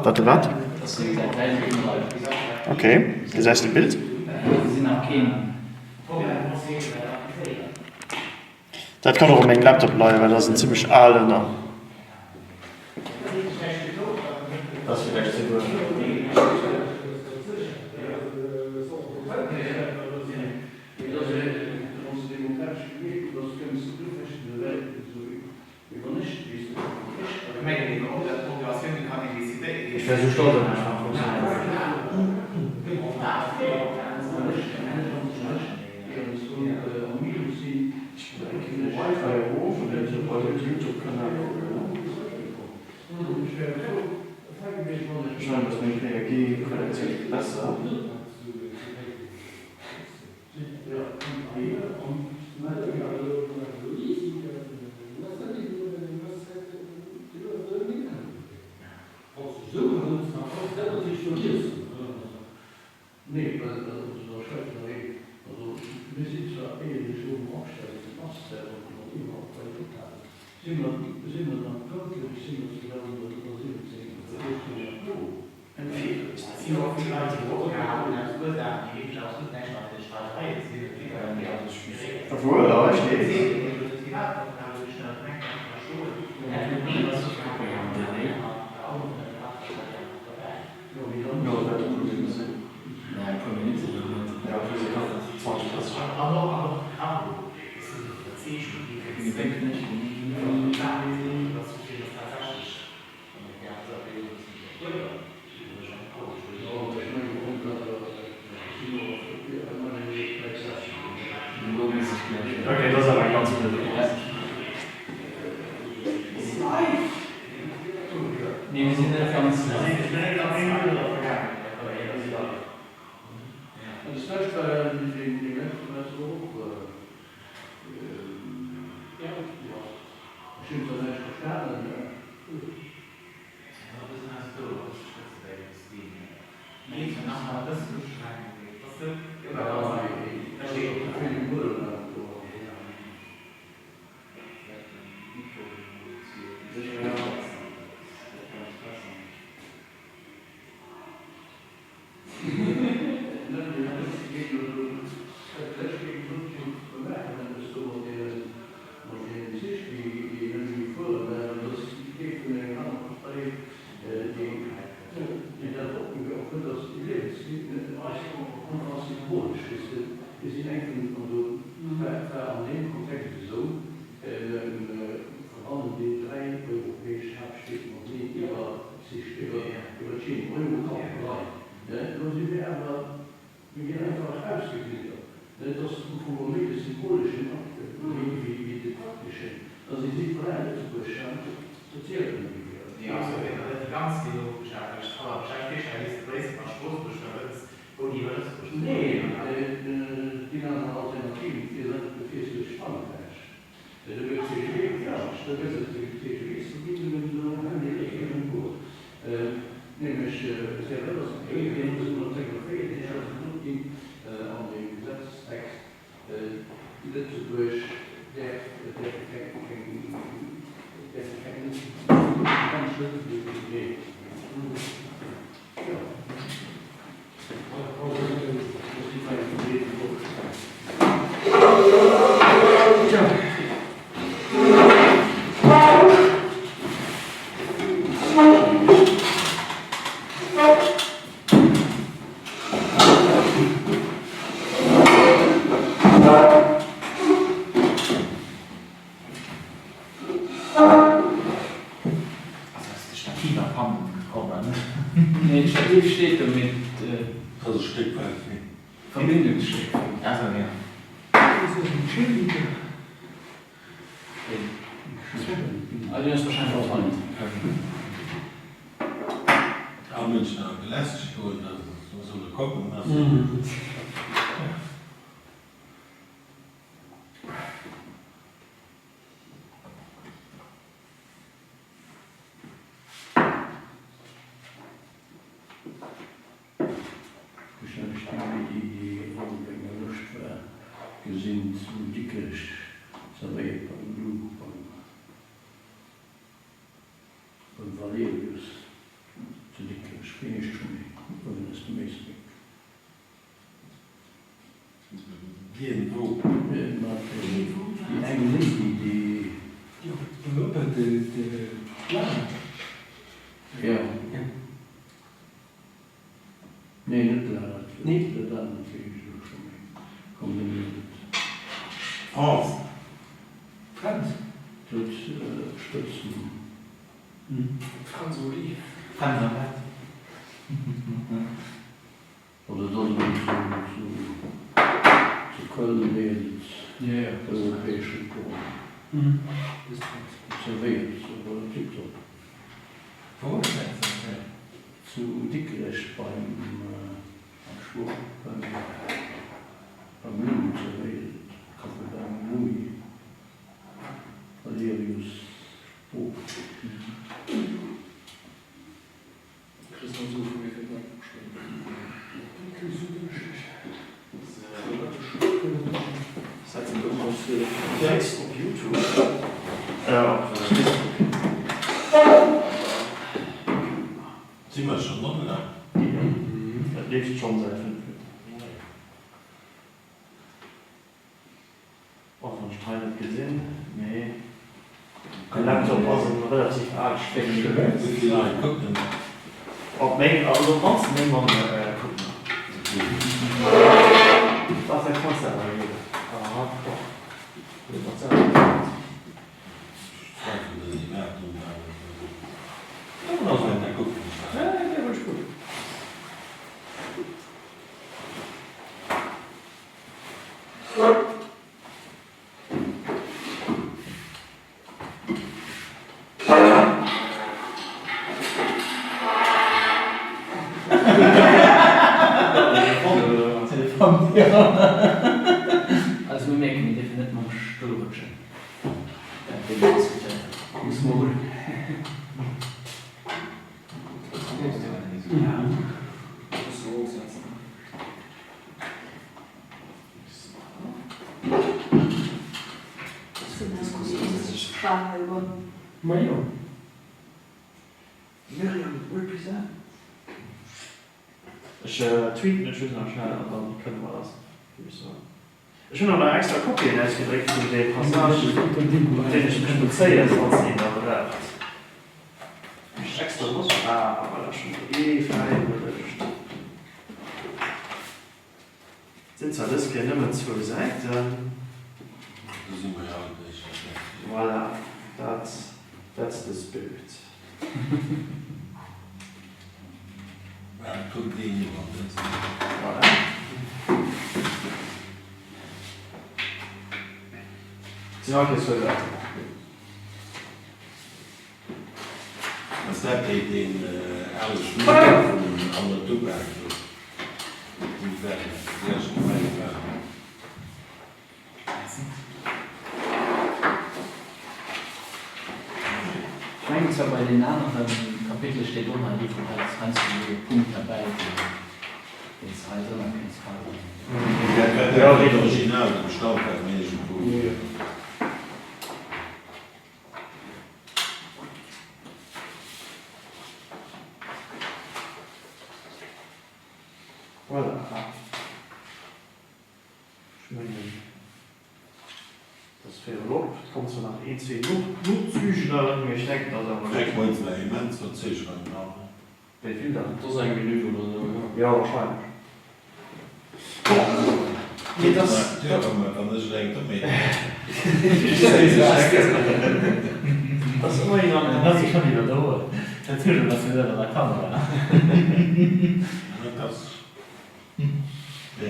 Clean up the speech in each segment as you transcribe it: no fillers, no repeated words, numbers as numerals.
Warte, was? Okay, das erste Bild. Das kann auch um meinen Laptop bleiben, weil das ist ein ziemlich alter. Das ist vielleicht zu gut. Ich wäre so stolz auf mich. Scheinbar ist meine Energiequalität besser. Nee, also wir sind zwar ähnlich oben aufgestellt, die Master und immer auf Qualität. Sind wir dann wirklich, sind wir 2017, En viel is dat hier ook niet uit de rol gehaald en uit de uitdaging heeft zelfs niet net zoals de strategie is die altijd spreekt. Obwohl, da steht. Okay, das ist aber ganz gut. Nee, wir sind in der ganz. Das heißt, die Menschen so stimmt das nicht verstanden, ja. Nee, Stativ steht da mit Also Stückwerk. Verbindungsstück. Also ja. Das ist ein Schild. Also das ist wahrscheinlich auch nicht. Ja, Mensch, da belästigt und so eine Koppelung hast. Die Luft war gesinnt, dicke observiert beim Valerius zu dicken Springstuhl, wenn es dem ist. Irgendwo. Die eigentlich die ja. Nee, nicht leider. Nicht leider natürlich schon kombiniert. France. Franz. Tut stützen. Franz Oliv. Franz, Oder soll man zu Köln wählen, Ja. europäische Ton. Das ist Franz. Observiert, oder TikTok. Wo ist das? Zu Dickrecht beim Schwur, beim Louis observiert. Kapitän Louis. Valerius Buch. Christoph suchen wir für den Das heißt, Text auf YouTube. Sind wir schon noch da? Das lebt schon seit 5 Minuten. Auch von Stein nicht gesehen? Nee. Ein Laptop war so relativ arg steckig. Ja, gucken. Ob Mail, also sonst nehmen wir gucken. Was ist der Konzert eigentlich? Aha, doch. Was ist das? Zweifel, dass ich merke, du Ja, also, wenn der guckt. ja, der war gut. Also wir merken, wir dürfen nicht mal stolpern. Das ist wohl. Miriam, represent. Ich tweete natürlich noch schnell, und dann können wir das. Ich habe noch eine extra Kopie ausgedrückt für die Passage, den ich nicht benutze, als ihn da bereitet. Ich extra muss, aber das schon fein gelöscht. Sind zwar das keine mehr 2 Seiten. Das sind wir ja auch nicht. Voilà, that's the spirit. Ja, guck die jemand. Voilà. Sie haben jetzt verletzt. Was dat deed in alle schoenen van een ander toewerk. Die verder, die is nog mijn vraag. Ich meine zwar bei den anderen Kapitel steht auch mal die von als einzelne Punkt dabei. Jetzt halt immer kein Skala. Ja, het originaal, de bestand uit mensen voor. Voilà. Schön. Das wäre Lob. Kommt so nach 1, 2 Nutzügen da gesteckt. Kijk, moet je bij mensen wat ze schrijven. Wie viel dann? Das ist ein Menü oder so. Ja, wahrscheinlich. Ja, maar anders denk ik dat mee. Das ist immer jemand, Das ist schon wieder da. Natürlich, was wir da in der Kamera. Dat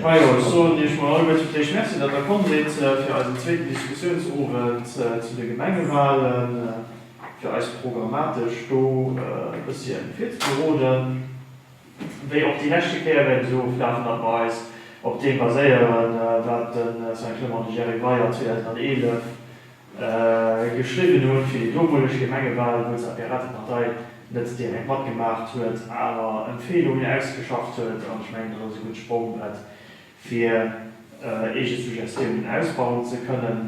Ja, so, ich mal ich merke, dass der kommt jetzt für einen zweiten Diskussionsabend zu den Gemengewahlen, für als programmatisch ein bisschen fit zu roden, wie auch die letzte Kehrwelle so flachen dabei ist, auf dem basieren, was sein Klima Jerry Weyer 2011 geschrieben hat für die domolische Gemengewahl, wo es die Piratenpartei nicht direkt gemacht wird, aber Empfehlungen ausgeschafft wird, und ich meine, dass es gut gesprungen hat, für Suggestionen ausbauen zu können.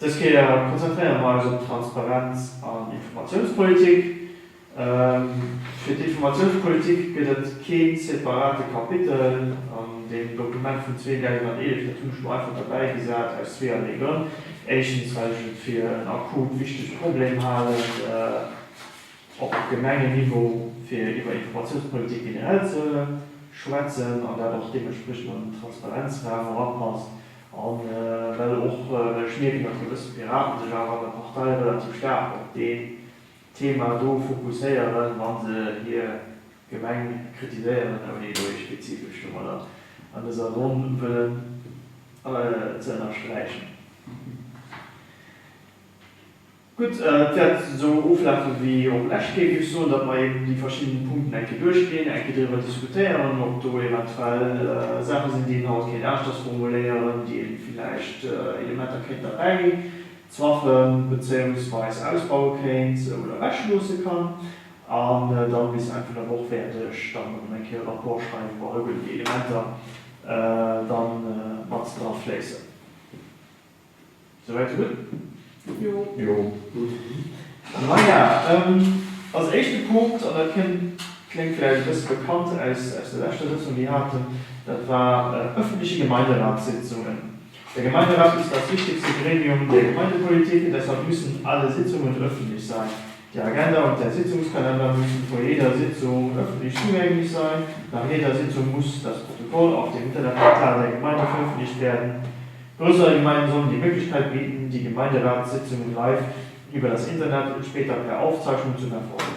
Das geht ja konzentrieren wir uns auf Transparenz und Informationspolitik. Für die Informationspolitik gibt es kein separate Kapitel an dem Dokument von 2011. Da tun ich schon einfach dabei gesagt, als zwei Gründe. Erstens, weil ich für ein akut wichtiges Problem habe, auf Gemeindeniveau für über Informationspolitik generell zu schwätzen und dann auch dementsprechend einen Transparenzrahmen anpasst. Und weil auch Schmieden und gewisse Piraten sich auch an der Partei relativ stark auf dem Thema fokussieren, wenn sie hier Gemeinden kritisieren, aber nicht durch spezifisch oder an dieser Runde willen zu unterstreichen. Gut, wird so auflaufen wie auch letztlich so, dass wir eben die verschiedenen Punkte durchgehen, darüber diskutieren, ob da eventuell Sachen sind, die noch kein erstes formulieren, die eben vielleicht Elemente dabei Zwaffen bzw. ausbauen können oder wegschließen kann. Und dann bis einfach eine Woche fertig, dann ein Rapport schreiben, wo die Elemente dann was drauf fließen. Soweit so gut? Jo. Naja, als erster Punkt, und das klingt vielleicht ein bisschen bekannt als der letzte Sitzung, die wir hatten, das war öffentliche Gemeinderatssitzungen. Der Gemeinderat ist das wichtigste Gremium der Gemeindepolitik, und deshalb müssen alle Sitzungen öffentlich sein. Die Agenda und der Sitzungskalender müssen vor jeder Sitzung öffentlich zugänglich sein. Nach jeder Sitzung muss das Protokoll auf dem Internetportal der Gemeinde veröffentlicht werden. Größere Gemeinden sollen die Möglichkeit bieten, die Gemeinderatssitzungen live über das Internet und später per Aufzeichnung zu verfolgen.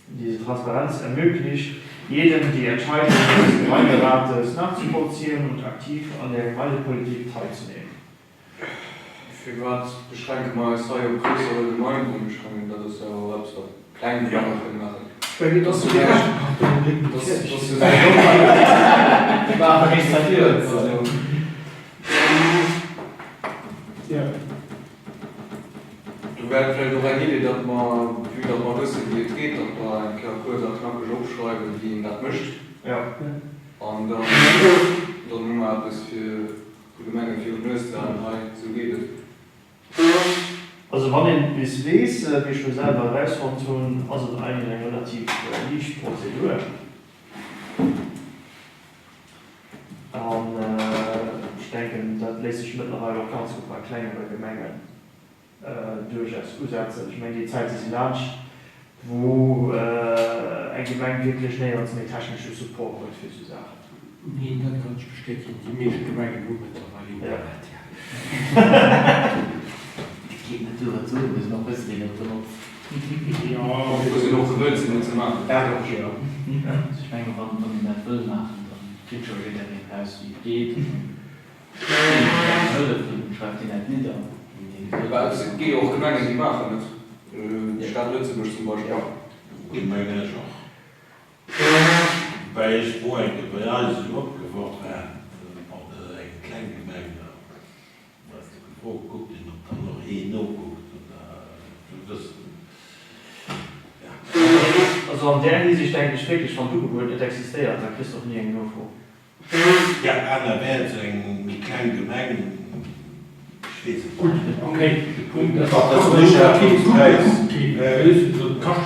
Diese Transparenz ermöglicht jedem, die Entscheidungen des Gemeinderates nachzuvollziehen und aktiv an der Gemeindepolitik teilzunehmen. Für was beschränke mal zwei größere Gemeinden beschränken, das ist ja auch so kleine Gemeinden machen. Das ist ja ja. Du wärst vielleicht auch eine Idee, dass man wissen, wie es geht, dass man einen kurz und knackig aufschreiben, wie ihn das möchte. Ja. Und dann mal etwas für die Menge für die Österreich so geht es. Also wenn ich bis weiß, wie ich schon selber rausfand, also eigentlich eine relativ leichte Prozedur. Und ich denke, das lässt sich mittlerweile auch ganz gut bei kleineren Gemengen durchaus umsetzen. Ich meine, die Zeit ist lang, wo ein Gemeinde wirklich näher als eine technische Support hat für so Sachen. Nee, das kann ich bestätigen. Die meisten Gemeinden haben mittlerweile Internet. Ich gehe natürlich zu, wir müssen noch ein bisschen benutzt. Ja, Wir sind auch gewöhnt, sie zu machen. Ja, doch, ja. Ich meine, wenn man das will machen, dann kriegt schon wieder den Preis, wie es geht. Schreibt den halt nieder. Aber es geht auch Gemeinden, die machen das. Die Stadt Lützeburg zum Beispiel. Ich meine schon. Weil ich vorhin Reise abgeworfen habe, auch eine kleine Gemeinde, was du geguckt hast, ob dann noch guckt. Du wirst. Ja. Also an der Hinsicht denke ich wirklich, von du Geburt nicht existiert, da kriegst du auch nie irgendwo vor. Ja, Anna Welt, mit kleinen Gemeinden. gut, okay. Punkt. Das ist ja viel Preis. Das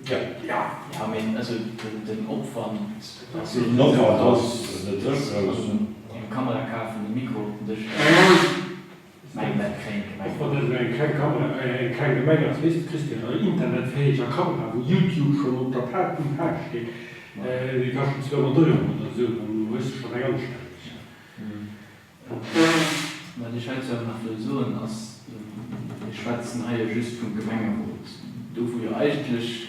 Ja, Ja, also den Opfern, den Kamerakafen, den Mikro, das mein kein Gemeinde, als wisst Christian, ein internetfähiger Kamera, wo YouTube schon unter Platten steht, die kosten 200 € oder so, dann musst du schon ganz schnell. weil ich halte ja nach Lösungen aus die Schwarzen Haie just vom Gemengerot. Du wo ja eigentlich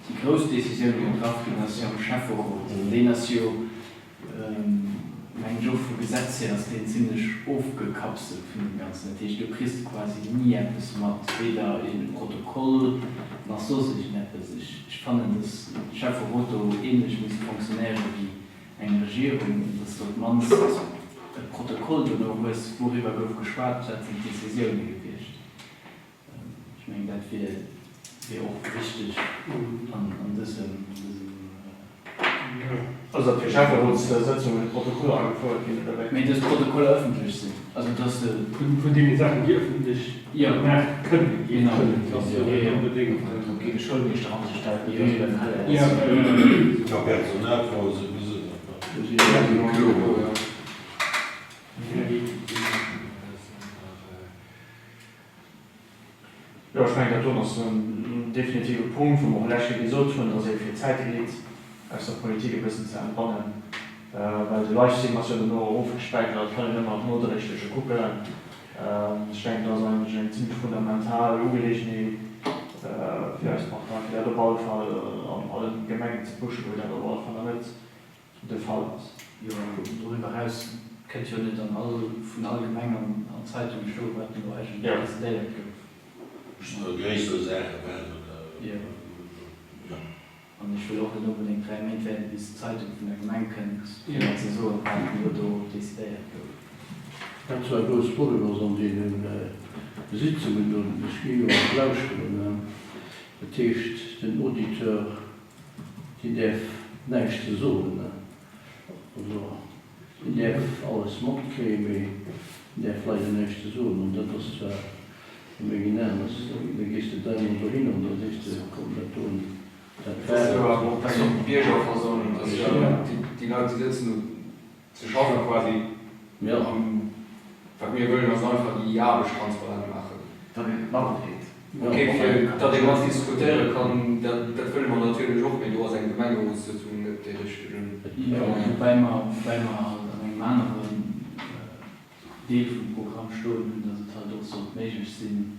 die Großdecision getroffen hast, ja am Chefverrot. Den hast du mein Job für Gesetz her, dass den ziemlich aufgekapselt von dem ganzen Tisch. Du kriegst quasi nie etwas gemacht, weder in Protokoll noch so sich nicht. Ich fand das Chefverrot ähnlich mit Funktionären wie eine Regierung, das dort man ein Protokoll worüber gespart hat, sind Decisionen gewesen. Ich meine, das wäre auch wichtig an diesem Also für Schafferholzsetzung mit Protokoll angefordert gehen oder weg. Wenn das Protokoll öffentlich sind, also das von den Sachen, die öffentlich ja, können, genau. das ist ja unbedingt. Okay, Schulden nicht dran zu stellen, Ja. Ja, Ja, Personalfrau sowieso. Ja, ich meine, das ist ein definitiver Punkt, wo man vielleicht gesagt hat, dass viel Zeit geht, aus der Politik ein bisschen zu entbannen. Weil die Leute sind nur aufgespeichert, können immer nur die richtige gucken. Ich denke, das ist eigentlich ein ziemlich fundamental Ugelegen, vielleicht macht man der Ballfall an allen Gemeinden zu pushen, wo der Ballfall nicht der Fall ist. Ja, darüber hinaus könnt ihr nicht an alle, von allgemeinen an Zeitungen stehen, was du eigentlich Ja. das Leben gibt. Größte Sache werden. Ja. Und ich will auch nicht unbedingt rein werden, bis die Zeitung von der Gemeinde kennt. Ja. Also so, nur du dezidiert. Das war bloß Problem, was an den Sitzungen und Spiele und Lauschen. Betätigt den Auditeur, die darf nichts sagen. Also, die darf alles mitkriegen, die darf leider nichts sagen. Und das ist original, da gehst du dann hin und dann ist der Kombination. Das ist ein Bierschauversorgung, also die Leute sitzen zu schaffen quasi. Ja. Wir wollen das einfach die Jahrestransparent machen. Dann machen wir Okay, da den was diskutieren kann, das will man natürlich auch mit einer Gemeinde zu tun, mit der richtigen. Ja, wobei man einen anderen Teil vom Programm stehen, dass es halt auch so möglich sind,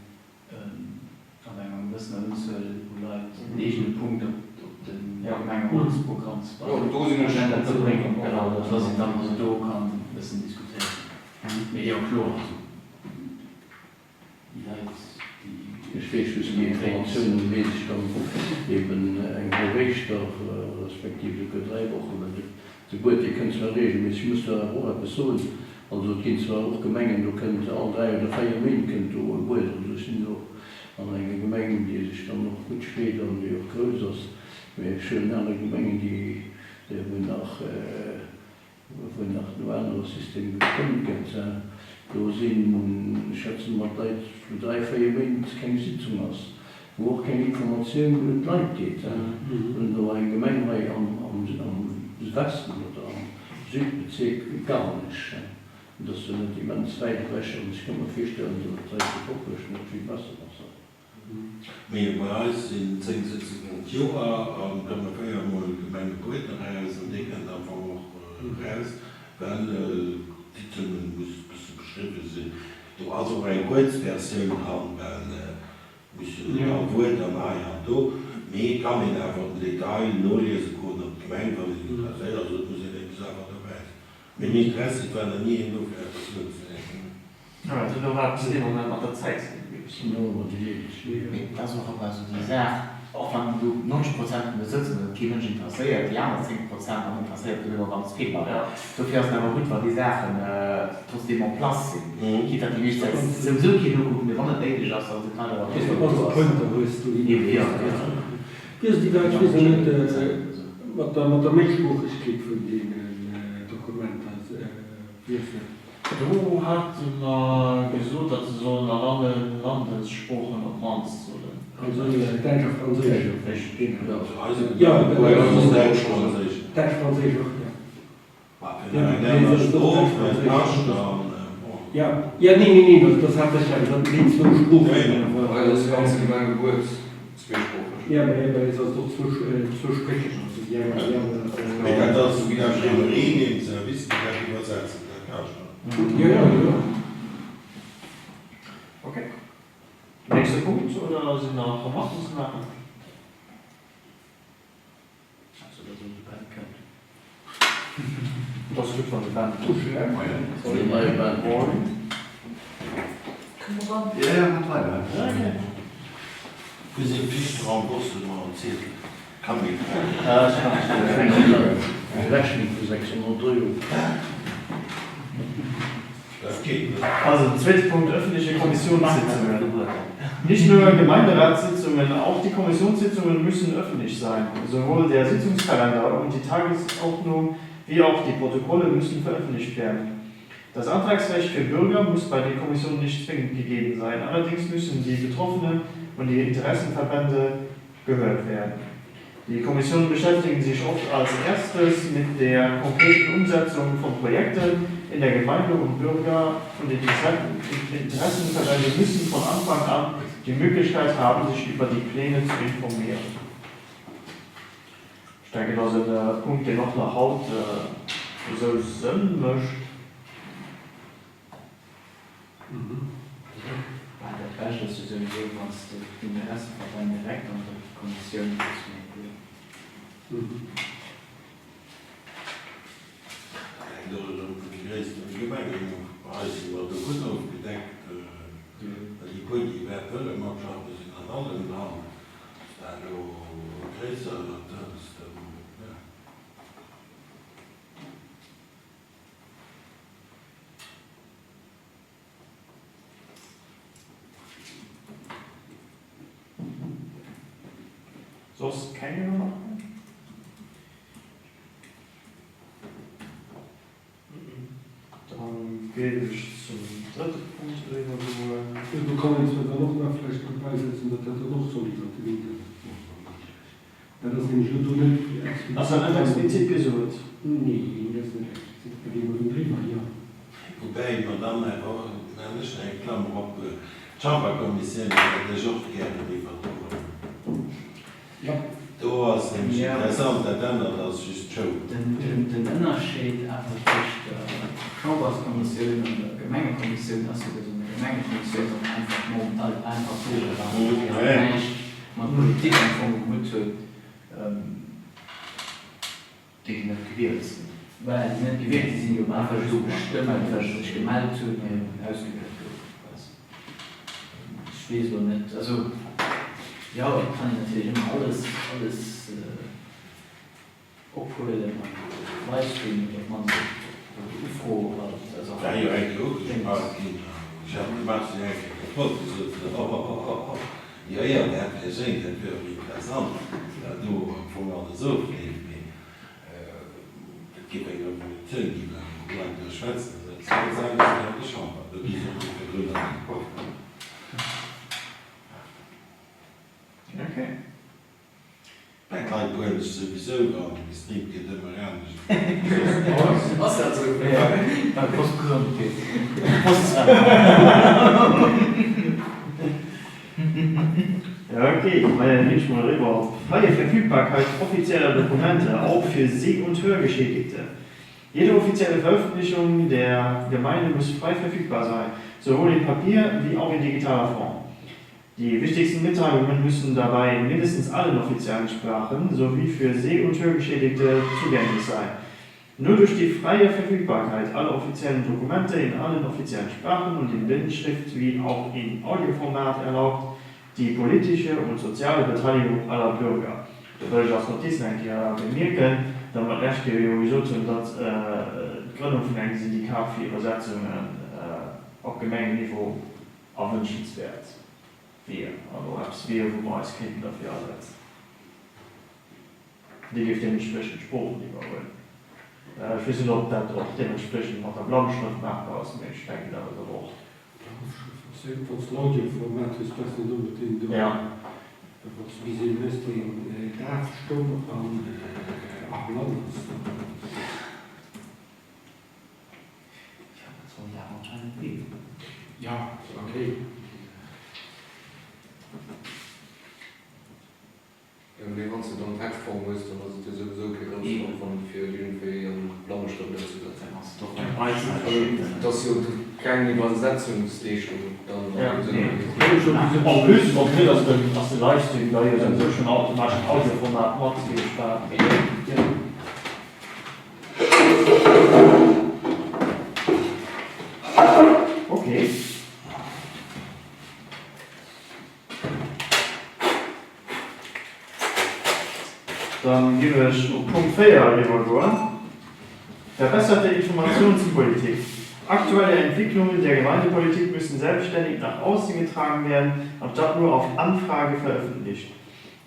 an einem gewissen Umfeld, wo Leute legende Punkte auf den Gemeindeprogramm zu bringen. Genau, dass ich dann so da kann, ein bisschen diskutieren. Mit ja klar. Ich weiß, dass die Informationen mäßig dann eben ein Berichter, respektive 3 Wochen. So gut, die können zwar regelmäßig, ich muss da auch etwas sagen. Also, es gibt zwar auch Gemeinden, du könnt alle 3 oder 4 Minuten wohl, also sind auch an eine Gemeinde, die sich dann noch gut steht und die auch größer ist. Wir schön andere Gemeinden, die nach einem anderen System bestimmt gibt. Da sind, schätzen wir, für 3-4 Minuten keine Sitzung aus, wo auch keine Information über den Leib geht. Und da war eine Gemeinde am Westen oder am Südbezirk gar nicht. Und das sind die ganz weit Wäsche und ich kann mir vorstellen, dass das Population nicht viel besser ist. Wir bei uns in 10 Sitzungen Jura können wir vorher mal Gemeinde Brüten raus und die können einfach auch raus, weil Sitzungen müssen beschrieben sind. Du hast auch eine Kurzversion haben, weil müssen wohl dann ja da, mehr kann man einfach im Detail nur lesen können, ob die Gemeinde von den also muss ich nicht einfach dabei. Wenn nicht Interesse, weil er nie genug etwas nutzt. Ja, also da war es im Moment noch der Zeit. Das ist noch also die Sache, auch wenn du 90% besitzen, die Menschen interessiert, die anderen 10% interessiert, die über ganz viel. Ja. Du fährst aber gut, weil die Sachen trotzdem am Platz sind. Geht das nicht sowieso genug gucken, wir wollen nicht aus, also kann aber Das ist der Punkt, wo du ja. Wie ist die Leute wissen nicht, was der Menschsprachigkeit von den Dokumenten ist? Du hast mal gesagt, dass du so eine lange Landessprache noch meinst, oder? Also Deutsch und Französisch. Also, Ja, das ist Deutsch, Französisch. Deutsch, Französisch auch, ja. Ja, nee, das hat sich ja, das liegt so Spruch. Weil das ganze Gemeinde Geburt zweispruchig. Ja, aber es ist doch zu sprechen. Ich kann das wieder schön reden, wissen, wie übersetzen. Ja. Okay. Nächster Punkt, oder sind noch Vermachungssachen? Das ist gut von der Band. Die neue Band. Ja, hat weiter. Wir sind Fischtraum, wusste man erzählt. Kann mich Rechnung für 600 €. Das geht nicht. Also, zweiter Punkt, öffentliche Kommissionssitzungen. Nicht nur Gemeinderatssitzungen, auch die Kommissionssitzungen müssen öffentlich sein. Sowohl der Sitzungskalender und die Tagesordnung wie auch die Protokolle müssen veröffentlicht werden. Das Antragsrecht für Bürger muss bei den Kommissionen nicht zwingend gegeben sein. Allerdings müssen die Betroffenen und die Interessenverbände gehört werden. Die Kommissionen beschäftigen sich oft als erstes mit der konkreten Umsetzung von Projekten in der Gemeinde und Bürger und die Interessenverbände müssen von Anfang an die Möglichkeit haben, sich über die Pläne zu informieren. Ich denke, das ist ein Punkt, der noch nach Haut so Sinn möchte. Der Beste ist sowieso, was die Interessenverbände direkt an der Kommission ist. Die größten Gemeinden heißen, was du gut aufgedeckt, die Völkermannschaften sind an allen Namen. Also, größer, das ist, ja. Sonst keine noch? Dann gehe ich zum dritten Punkt über. Du kannst jetzt noch mal vielleicht noch beisetzen, dass das noch so ist. Das ist nämlich nur nicht. Also ein explizit gesucht. Nee, das ist nicht explizit. Da gehen wir drüber, ja. Wobei man dann einfach nicht eine Klammer auf die Chamberkommission, die das auch gerne liefert. Ja. Da ist nämlich interessant, dass dann das ist schon. Den Unterschied zwischen der Chamberskommission und der Gemeindekommission, also eine Gemeindekommission einfach momentan einfach so man Politik einfach gut die nicht gewählt sind. Weil die nicht gewählt sind, die einfach so bestimmen, dass sich gemeldet zu und ausgewählt wird. Ich weiß so nicht. Also, ja, ich kann natürlich immer alles abholen, man weiß, ob man sich froh hat. Also, Ja, ja, eigentlich auch. Ich habe gemacht, sie eigentlich kaputt. Ja, der hat gesehen, das wäre interessant. Du von der so lebt. Das gibt ja noch eine Zölle, die bleiben der Schweizer. Das sagen, das ist die Chambre. Das ist die Gründer. Okay. Ein kleiner Bruder ist sowieso gar nicht, es gibt immer ernst. Was ist das so? Ja, dann Postgrund geht. Ja, okay, ich meine nicht mal rüber. Freie Verfügbarkeit offizieller Dokumente, auch für See- und Hörgeschädigte. Jede offizielle Veröffentlichung der Gemeinde muss frei verfügbar sein, sowohl in Papier wie auch in digitaler Form. Die wichtigsten Mitteilungen müssen dabei in mindestens allen offiziellen Sprachen sowie für Seh- und Hörgeschädigte zugänglich sein. Nur durch die freie Verfügbarkeit aller offiziellen Dokumente in allen offiziellen Sprachen und in Bildschrift wie auch in Audioformat erlaubt die politische und soziale Beteiligung aller Bürger. Da würde ich als Notiz bemerken, dann wird recht sowieso zu der Gründung von einem Syndikat für Übersetzungen auf Gemeindeniveau wünschenswert. Also hab's wir, wo man als Kind dafür ersetzt. Die gibt dementsprechend Spruch, die wir wollen. Ich weiß nicht, ob das auch dementsprechend noch der Blankschrift machbar ist, aber ich denke, das ist auch. Das Audioformat ist das nicht unbedingt. Ja. Wie sie müssen, darf stumm am Land. Ja, okay. Wenn du dann Textform musst, dann hast du sowieso keine Ausform von für ihren Blankenstunde zu setzen. Das ist ja keine Übersetzungsleistung. Ja, auch höchstens noch nicht, dass die Leistung, da ihr dann so schon automatisch Audioformat macht, wie gespart. Okay. Dann gehen wir auf Punkt 4 übergehen. Verbesserte Informationspolitik. Aktuelle Entwicklungen der Gemeindepolitik müssen selbstständig nach außen getragen werden, anstatt nur auf Anfrage veröffentlicht.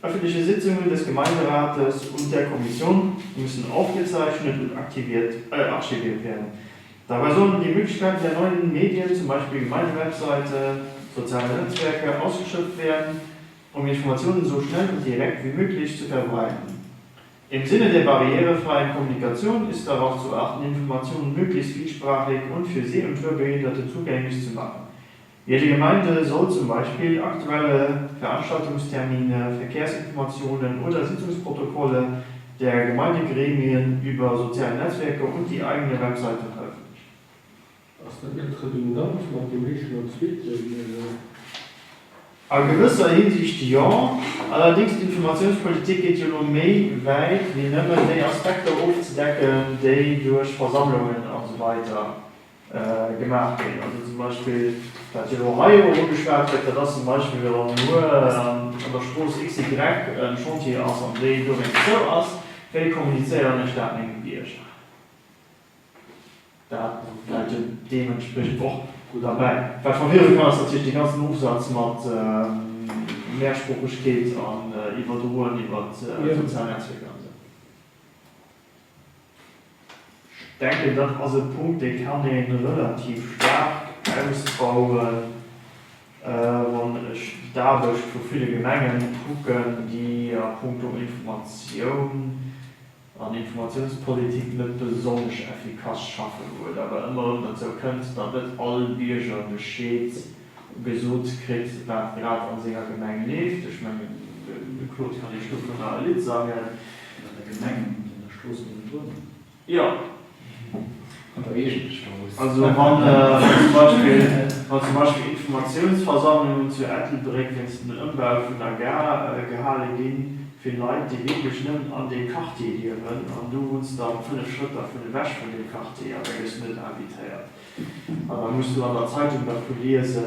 Öffentliche Sitzungen des Gemeinderates und der Kommission müssen aufgezeichnet und archiviert werden. Dabei sollen die Möglichkeiten der neuen Medien, zum Beispiel Gemeindewebseite, soziale Netzwerke, ausgeschöpft werden, um Informationen so schnell und direkt wie möglich zu verbreiten. Im Sinne der barrierefreien Kommunikation ist darauf zu achten, Informationen möglichst vielsprachig und für Seh- und Hörbehinderte zugänglich zu machen. Jede Gemeinde soll zum Beispiel aktuelle Veranstaltungstermine, Verkehrsinformationen oder Sitzungsprotokolle der Gemeindegremien über soziale Netzwerke und die eigene Webseite veröffentlichen. Das ist nicht redundant, man die Menschen und Twitter. In gewisser Hinsicht ja, allerdings die Informationspolitik geht ja noch mehr weit, wie nicht mehr die Aspekte aufzudecken, die durch Versammlungen und so weiter gemacht werden. Also zum Beispiel, dass die Reihe umgeschwert wird, dass zum Beispiel nur an der Straße XY schon hier Assemblée durch so ist, wie kommunizieren in Stadt mit Gebirge. Da bleibt dementsprechend auch gut dabei. Weil verwirren kann es natürlich den ganzen Aufsatz mit Mehrsprachigkeit an Evaluieren über soziale Netzwerke. Ich denke, das ist ein Punkt, den kann ich relativ stark ausbauen, wenn ich dadurch für viele Gemeinden gucken, die punkto Information an Informationspolitik nicht besonders effektiv schaffen würde. Aber immer wenn so könnt, damit alle Bürger Bescheid gesucht kriegt, was gerade an seiner Gemeinde lebt. Ich meine, Claude kann ich nur von einer Lied sagen. Der Gemeinde in der Stoß in den Ja. Also wenn zum Beispiel Informationsversammlungen zu Ethelbreck, wenn es einen Umbau von der Gehalle ging, für Leute, die wirklich nicht an den Quartier leben, und du wohnst dann 5 Schritte von der Wäsche von dem Quartier, aber das ist nicht habitiert. Aber musst du an der Zeitung dafür lesen,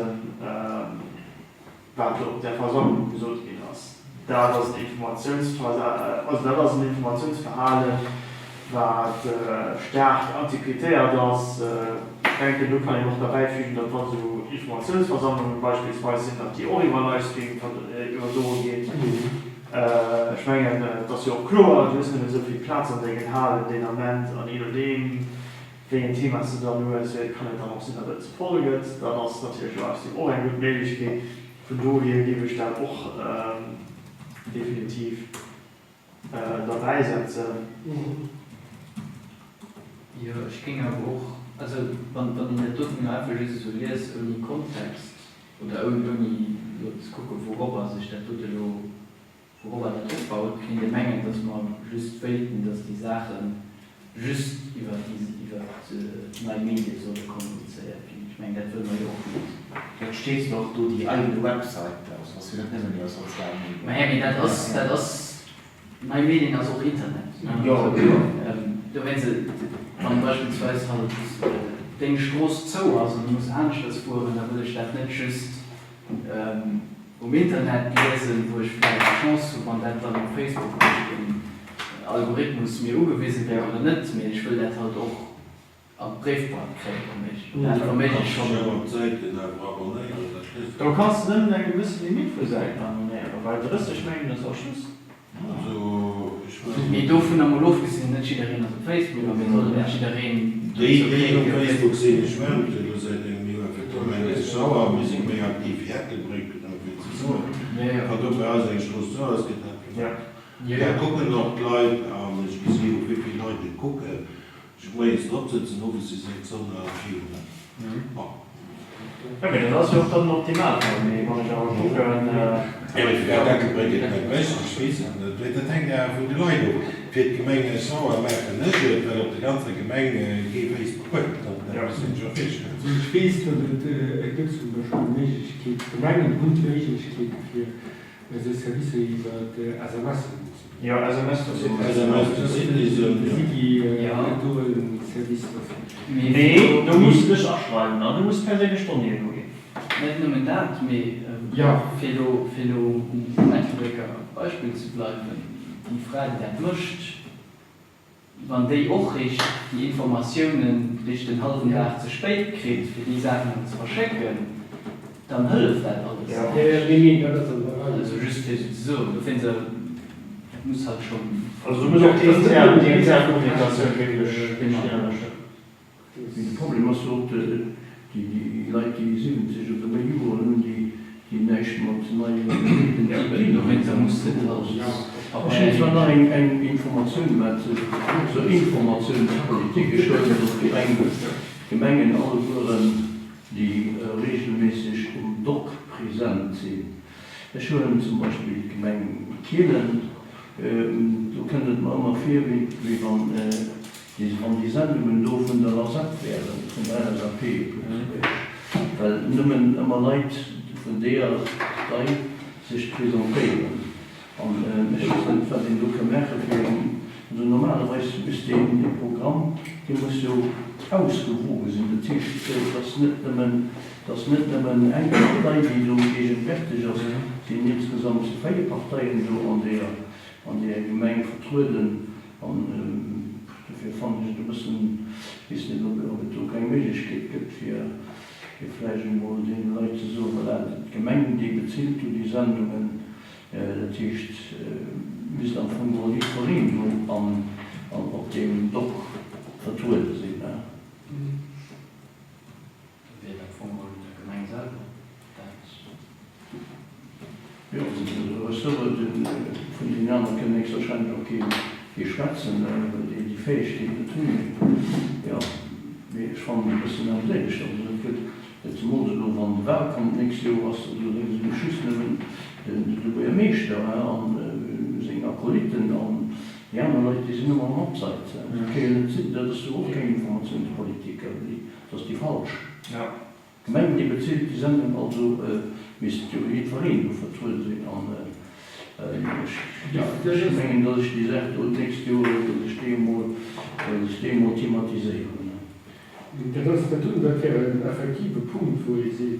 was du auf der Versammlung gesagt hast. Da das ein Informationsverhalten was stark antiquitär das, ich denke, du kann ich noch dabei fügen, dass man so Informationsversammlungen beispielsweise sind, dass die Originalleistung über so geht. Ich meine, das ist ja auch klar, du hast nicht so viel Platz an den Hallen, den Moment, an jedem, wegen Thema du da nur, es kann ich dann auch sehen, dass es folgt, dann ist natürlich auch eine gute Möglichkeit, von daher gebe ich da auch definitiv dabei setzen. Ja, ich ging aber auch, also wenn der Drücken einfach ist, so liest, irgendwie Kontext oder irgendwie zu gucken, worüber sich der Tutel worüber der aufbaut, kriegen die Menge, dass man just finden, dass die Sachen just über die neue Medien so kommuniziert. Ich meine, das will man ja auch nicht. Dann stehst doch du die eigene Website aus, was wir nicht nehmen, aus sozialen Medien. Das ist neue Medien, also auch Internet. Ja, wenn sie dann beispielsweise halt den Stoß zu, also man muss Anschluss fuhren, dann würde ich das nicht just Internet lesen, wo ich vielleicht eine Chance habe, wenn das dann auf Facebook den Algorithmus mir angewiesen wäre oder nicht mehr. Ich will das halt auch am Briefband kriegen für mich. Das für mich ist schon... Du kannst dann eine gewisse Limit für Seiten abonnieren, weil juristisch mengen das auch Schluss. Also, ich Wir dürfen am Luft gesehen nicht jeder reden auf Facebook, aber wir sollen nicht jeder reden. Die auf Facebook sehen ich schwärmt, du seid irgendwie für sauer, wir sind mehr aktiv hergebringt, Ja. hat doch ja sein Schluss so ausgedacht. Ja, gucken noch Leute, ich sehe, wie viele Leute gucken. Ich muss jetzt noch sitzen, ob sie sind so eine Archiv. okay, das ist ja auch dann optimal, wenn ich auch gucken. Dat hängt ja von den Leuten ab. Für die Gemeinde sauer merken nicht, weil auf die ganze Gemeinde geht Facebook weg. Das sind schon fisch. Ich weiß, dass es gibt zum Beispiel eine Möglichkeit, Gemeinden und Möglichkeit für Service über SMS. Ja, SMS sind diese. Service. Nee, du musst dich abschreiben, du musst persönlich stornieren gehen. Nicht nur mit das, Ja. für Netzwerker Beispiel zu bleiben. Die Frage, der möchte wenn die auch richtig die Informationen durch den halben Tag zu spät kriegt, für die Sachen zu verschicken, dann hilft das alles. Also just so, du findest, muss halt schon... Also du musst auch die interne Kommunikation wirklich Das Problem ist auch, die Leute, die 70 oder mehr Jahre, die nächsten Mal eine Information so Informationspolitik geschuldet auf die Gemengen alle Bürgern, die regelmäßig Dock präsent sind. Es schulen zum Beispiel Gemengen Kielen, du könntet man immer viel, wie man die Sendungen dürfen da ersetzt werden, von der SAP. Weil nimmen immer Leute von der Seite sich präsentieren. Und ich muss für den Dokument empfehlen. Also normalerweise ist dem Programm, die muss so ausgewogen sein. Das ist nicht nur eine Partei, die so gegenwärtig ist, sind insgesamt so viele Parteien so an der Gemeinde vertreten. Und dafür fand ich ein bisschen, ist nicht, ob es keine Möglichkeit gibt für vielleicht wohl den Leuten so, weil die Gemeinden, die gezielt die Sendungen, das ist, müssen dann von wohl nicht verlieren, auf dem Dock vertreten sind. Wird dann von wohl der Gemeinde selber. Ja, was soll von den anderen können ich wahrscheinlich auch die Schwätzen, die Fähigkeiten tun. Ja, ich fand ein bisschen am Leben. Jetzt muss du van de Welt kommt nächstes Jahr, was du beschüssen, du ja Meister an Akolyten an die anderen Leute, die sind immer am Abseits. Das ist auch keine Informationspolitik, das ist die falsch. Ja. Gemeinden, die bezahlt die Sendung, also müssen die Vereine vertreten sind an Mengen, dass ich die sagt, nächstes Jahr das Thema thematisieren. Das wäre ein effektiver Punkt, wo ich sehe,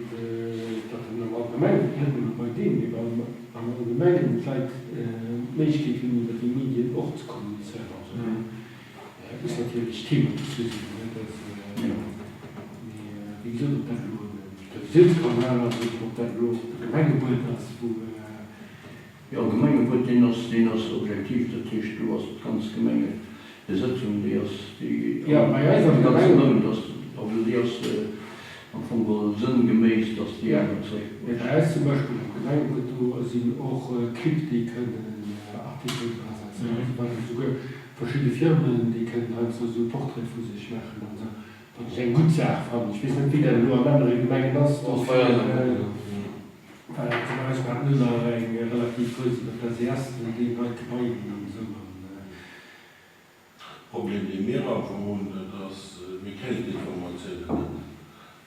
dass man allgemein bei dem, wie man am allgemeinen Zeit Möglichkeit über die Medien auch zu kommunizieren. Das ist natürlich Thema zu sehen. Wie gesagt, der Sitzkanal, also der Gemeindebild, ja, Gemeindebild, den das Objektiv, das ist, du hast ganz Gemenge. Besetzung, die von sinngemäß, dass die zum Beispiel Gemeindekultur sind auch Kryptiken, Artikel, sogar verschiedene Firmen, die können halt so Porträt für sich machen. Also, das ist ein gute Sache. Ich weiß nicht, wie der nur an andere Gemeinden das zum Beispiel hat Müller eine relativ große, das erste, die Leute beiden und so. Problem, die mehr vermuten, dass wir kennen die Informationen.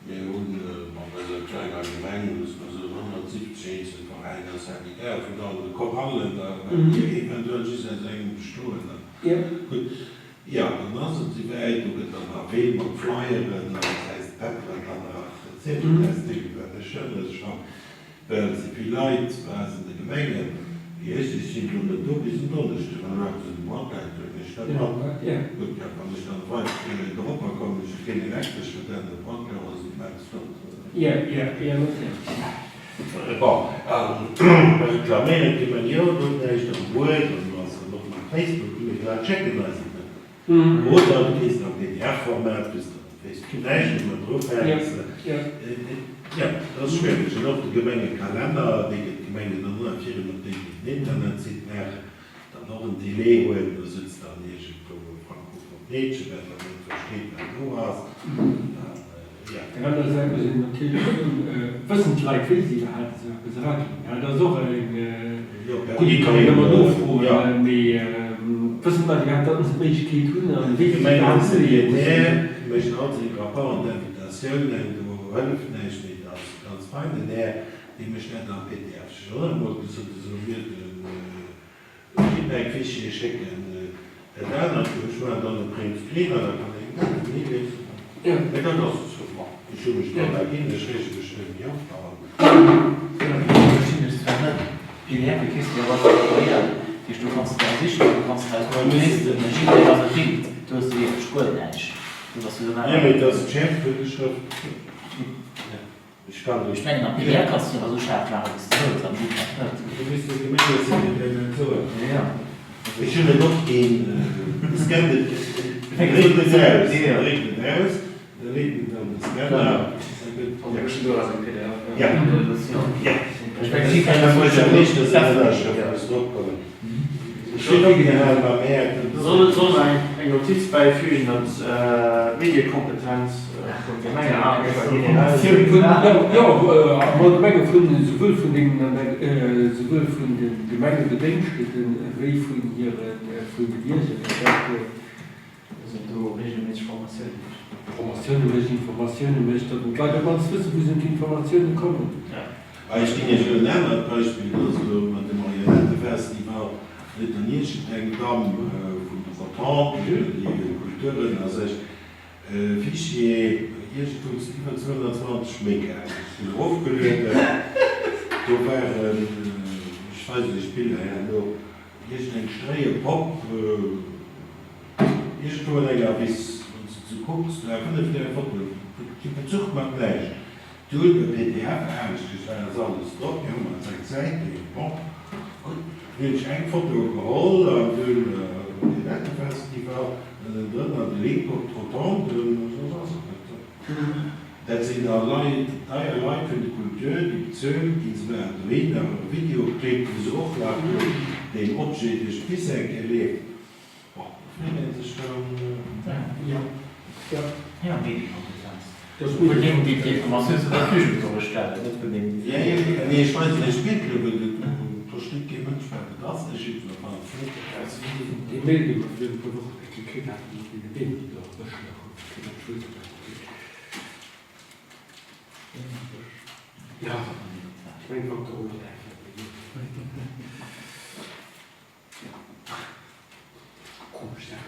Wir haben bei so kleiner Gemeinde, das so 170 Vereine, das hat die Geld von anderen Korallen, da eventuell ist es eigentlich bestohlen. Gut. Ja, dann sind sie weit, du kannst dann nach Wählmann flyern, das heißt Pepper, dann nach Zettel, das Ding, das ist schön, das ist schon, weil sie vielleicht, weil sie eine Gemeinde, yes, ich sind nur da, die sind da nicht, man hat sie gemacht, nicht gut, ja, wenn ich dann weiß, in Europa komme, ich kenne elektrisch mit der Brandwehr, was ich meinst. Ja. Reklamieren kann man ja, und da ist dann Word und was noch nach Facebook, die ich gerade checken lassen. Oder du gehst auf PDF-Format, bist du auf Facebook, und man drauf hältst. Ja, das ist schwierig. Ich habe die Gemeinde Kalender, die Gemeinde dann nur für im Internet sieht, dann noch ein Delay, wo du sitzt dann hier in Frankfurt vom Mädchen, wenn man nicht versteht, wer du hast. Die andere Seite sind natürlich wissentlich will sie halt gesagt. Ja, da so die kann ich immer nur froh, wissen wir, die haben uns ein bisschen tun. Ich meine, ich möchte auch die Rapport und Invitation, du hilfst nicht als Feinde, die mich nicht am PDF schon, wo du so Feedback-Fische schicken. Dann natürlich war dann ein Prinzipien, da kann ich gar nicht lesen. Ja, das ist so. Ich habe mich dann dagegen geschrieben, ja. PDF-Kiste, was du kannst da sicher, du kannst halt Du hast die Schule nicht. Du hast so Ja, mit das Chef für die Schrift. Ich kann Ich nicht. meine, die Lehrkosten war so scharf, klar, das ist so am Buch. Du bist ja gemeint, so. Ja. Ich will noch gehen. Es regnet aus. Da regnet dann das Scanner. Ja. Ich meine, Sie können das nicht, dass er da Schrift kommen. Ich will noch gerne mal mehr. Soll ein Notiz beifügen, dass Medienkompetenz von Gemeindearbeit bei aber Menge von sowohl von den Gemeindebedenkstätten wie von ihren Kirchen. Informationen möchte und leider man wissen, wie sind die Informationen kommen. Ich bin ja schon ein anderes Beispiel, also mit dem Marionettenfestival Litanisch, ein Damm von der Vertrag, die Kulturen, also Fichier, hier tut es über 220 Schminke, ich bin aufgelöst, da waren, ich weiß nicht, Bilder, hier ist ein Streie Pop, hier ist ein länger bis zu guckst, da findet der Foto, die Bezug macht gleich. Du hast PDF, das ist alles drauf, ja, man sagt Zeit, bon. Wenn ich ein Foto geholt habe, dann die Rettenfestival, dann drin an den Link auf Troton, dann so was. Das sind allein für die Kultur, die Zögen, die es werden reden, aber Videoclip, die so auch lachen, den Objekt ist bisher gelebt. Das ist schon. Ja, Medienkompetenz. Das ist Unbedingt die Information zu der Küche zurückstellen, nicht unbedingt. Ja, nee, ich weiß nicht, Spielklubbe, da steht kein Mensch bei das, der schiebt noch mal. die Medien, die wir gekriegt haben, die Medien, die auch ja, ich meine, Dr. Komisch, ja.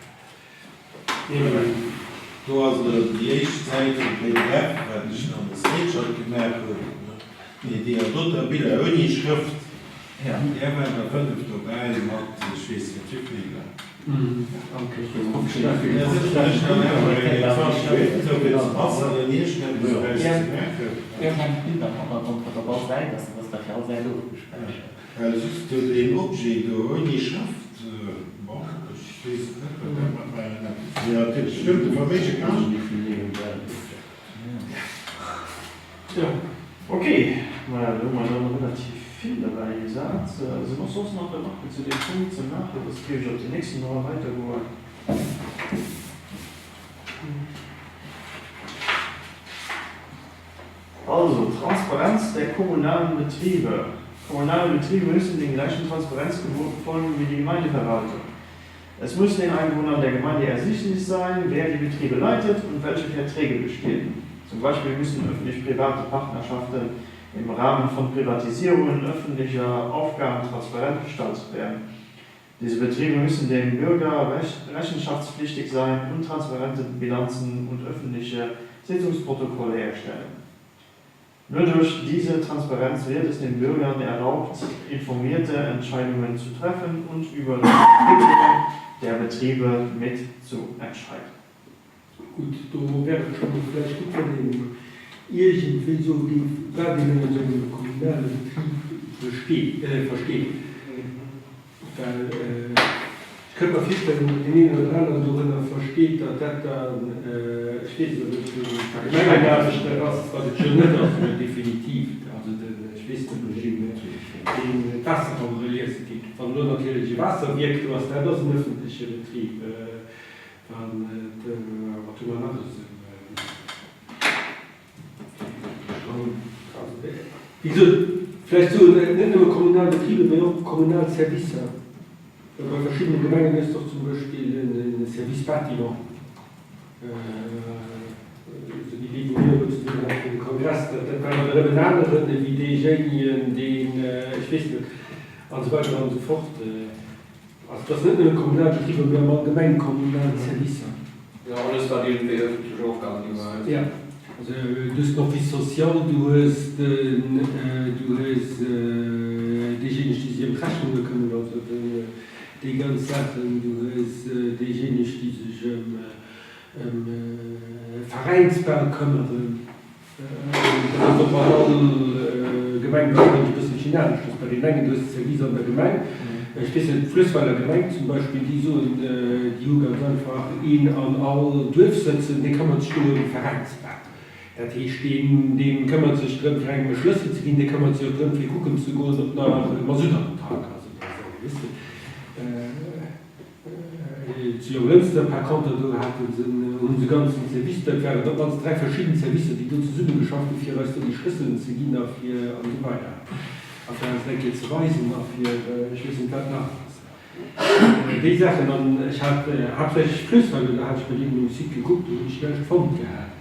Du hast die erste Zeit von PDF, weil ich dann das schon gemerkt habe. Die hat dort ein Bild, eine Schrift. Ja. Er war der 5. dabei, macht die Schweizer Typflieger. Danke. Das ist nicht schnell, aber wenn ich fast schwitzt, so wird es Wasser, dann hier schnell bis zu merken. Ja, ich habe Bilder von der Bauseite, das darf ja auch sehr logisch sein. Es ist den Objekt, eine Schrift. Ich weiß nicht, ja, das stimmt, für mich gar nicht. Ja. Okay, mal noch relativ viel dabei gesagt. Sind noch sonst noch gemacht zu dem Punkt zum Nachhinein, das gebe ich auf die nächsten noch weiter. Also, Transparenz der kommunalen Betriebe. Kommunale Betriebe müssen den gleichen Transparenzgeboten folgen wie die Gemeindeverwaltung. Es muss den Einwohnern der Gemeinde ersichtlich sein, wer die Betriebe leitet und welche Verträge bestehen. Zum Beispiel müssen öffentlich-private Partnerschaften im Rahmen von Privatisierungen öffentlicher Aufgaben transparent gestaltet werden. Diese Betriebe müssen dem Bürger rechenschaftspflichtig sein und transparente Bilanzen und öffentliche Sitzungsprotokolle erstellen. Nur durch diese Transparenz wird es den Bürgern erlaubt, informierte Entscheidungen zu treffen und über die Entwicklung der Betriebe mitzuentscheiden. Gut, du wärst schon vielleicht gut von irgendwie so die Wahrnehmung so einen kommunalen Betrieb versteht. Weil ich könnte mir vorstellen, wenn die einen oder anderen so versteht, dass das dann steht so das schon nicht auf definitiv, also das Schwesterregime, den Wasser kontrolliert gibt. Von nur natürlich Wasser wirkt, was da das ein öffentlicher Betrieb. Dann was tun wir noch? Wieso? Vielleicht so nicht nur kommunale Betriebe, sondern auch kommunale Services. Bei verschiedenen Gemeinden ist doch zum Beispiel ein Servicepartiment. Die liegen hier zu den Kongress, dann kann man eben anderen wie die Genien, den, ich weiß nicht, und so weiter und so fort. Also das sind nicht nur kommunale Betriebe, sondern allgemein kommunale Services. Ja, alles da die öffentliche Aufgaben, die man Ja. Also, du hast noch wie sozial, du hast diejenigen, die sich im Rechnung bekommen, also die ganzen Sachen, du hast diejenigen, die sich Vereinsbau kümmern. Das ist aber all Gemeinden, ein bisschen chinesisch. Bei den Mengen, du hast es ja wie so in der Gemeinde. Ich weiß, Flussweiler Gemeinde zum Beispiel, die so die Jugend einfach ihn an all durchsetzen, den kann man sich nur im Vereinsbau. Dat stehen, den kann man sich drin für einen Schlüssel zu gehen, den kann man sich drin für gucken zu gehen und nach Masüdertag. Zu jüngsten paar Konten hatten unsere ganzen Service, das waren 3 verschiedene Service, die du zusammen geschafft haben, für die Schlüssel zu gehen auf hier und so weiter. Auf der Strecke zu reisen, auf hier, ich weiß nicht, was nach. Die Sachen, ich habe hauptsächlich Flussweiler, da habe ich bei denen Musik geguckt und ich habe gefunden gehabt.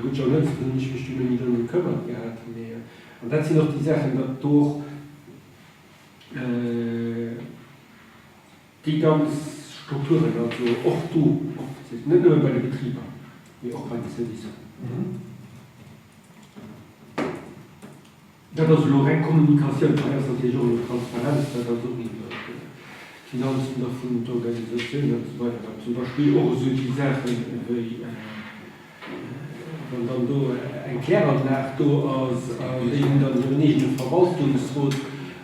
Gut, schon längst bin ich mich nicht darum gekümmert gehabt. Und dann sind noch die Sachen, dass durch die ganzen Strukturen, also auch du, nicht nur bei den Betrieben, wie auch bei den Services. Das ist nur eine Kommunikation, das ist natürlich auch eine Transparenz, das ist auch Finanzen davon, Organisationen und so weiter. Zum Beispiel auch so die Sachen wie und dann do ein Klärung nach do aus wegen der indonesiischen Verwaltungsrat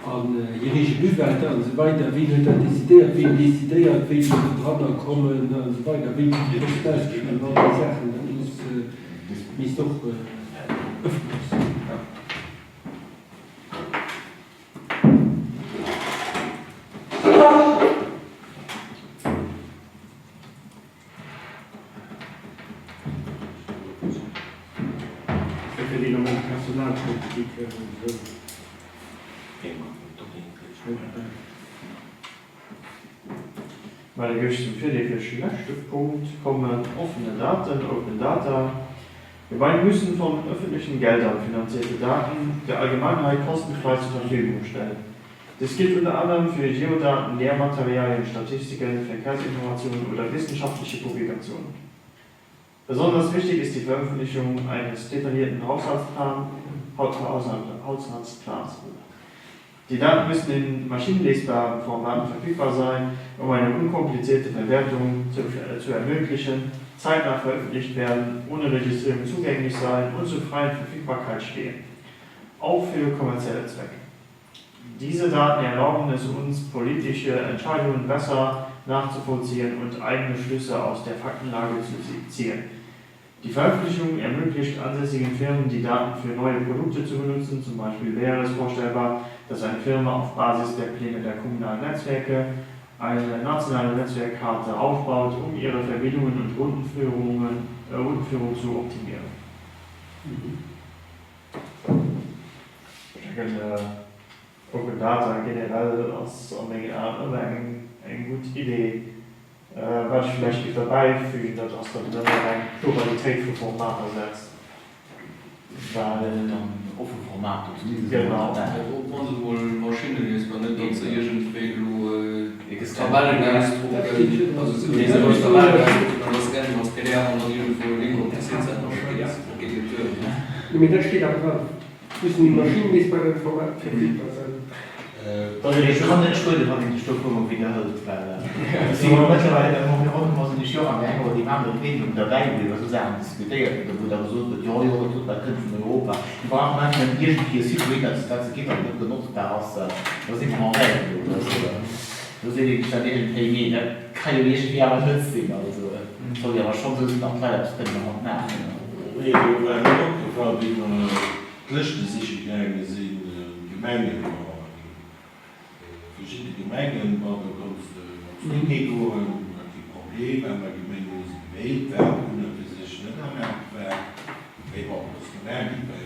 an irische Büwälter und so weiter, wie dann dezidiert, wie dran kommen und so weiter, wie die Sachen, dann ist doch öffentlich. Personalpolitik Weil wir zum letzten Punkt kommen offene Daten, Open Data. Wir müssen von öffentlichen Geldern finanzierte Daten der Allgemeinheit kostenfrei zur Verfügung stellen. Das gilt unter anderem für Geodaten, Lehrmaterialien, Statistiken, Verkehrsinformationen oder wissenschaftliche Publikationen. Besonders wichtig ist die Veröffentlichung eines detaillierten Haushaltsplans. Die Daten müssen in maschinenlesbaren Formaten verfügbar sein, um eine unkomplizierte Verwertung zu ermöglichen, zeitnah veröffentlicht werden, ohne Registrierung zugänglich sein und zur freien Verfügbarkeit stehen, auch für kommerzielle Zwecke. Diese Daten erlauben es uns, politische Entscheidungen besser nachzuvollziehen und eigene Schlüsse aus der Faktenlage zu ziehen. Die Veröffentlichung ermöglicht ansässigen Firmen, die Daten für neue Produkte zu benutzen. Zum Beispiel wäre es vorstellbar, dass eine Firma auf Basis der Pläne der kommunalen Netzwerke eine nationale Netzwerkkarte aufbaut, um ihre Verbindungen und Rundenführung zu optimieren. Ich denke, Open Data generell als eine gute Idee. Was ich vielleicht dabei fühle, dass das dann eine Globalität für Formate setzt. Weil offen Format. Genau. Also wohl Maschinen ist man nicht, dass irgendwie du Tabellen also sind diese Tabellen, das gerne was gelernt und dann irgendwo Link und das jetzt noch Mit der steht auch dran. Müssen die Maschinen lesbaren Format verfügbar sein. Ich kann nicht schuldig, wenn die Struktur wiederholt, weil mittlerweile muss ich ja am Ende die anderen Regelungen dabei, wie wir sozusagen diskutiert, wo da so wird, ja, tut das von Europa. Die brauchen manchmal irgendwie Secret, das geht auch nicht genutzt daraus, was ich mal rein will. So sehe ich dann irgendwie, das kann ja nicht mehr nützen, also soll ja aber schon so sind auch leider, das können wir noch nachdenken. Nee, du warst auch gefragt, wie man Pflichten sich gegangen sind, Gemeinden. Verschiedene Gemeinden, aber du kannst die Probleme, aber Gemeinden sind gewählt werden, und das ist nicht am Werk, wir haben das gemerkt, bei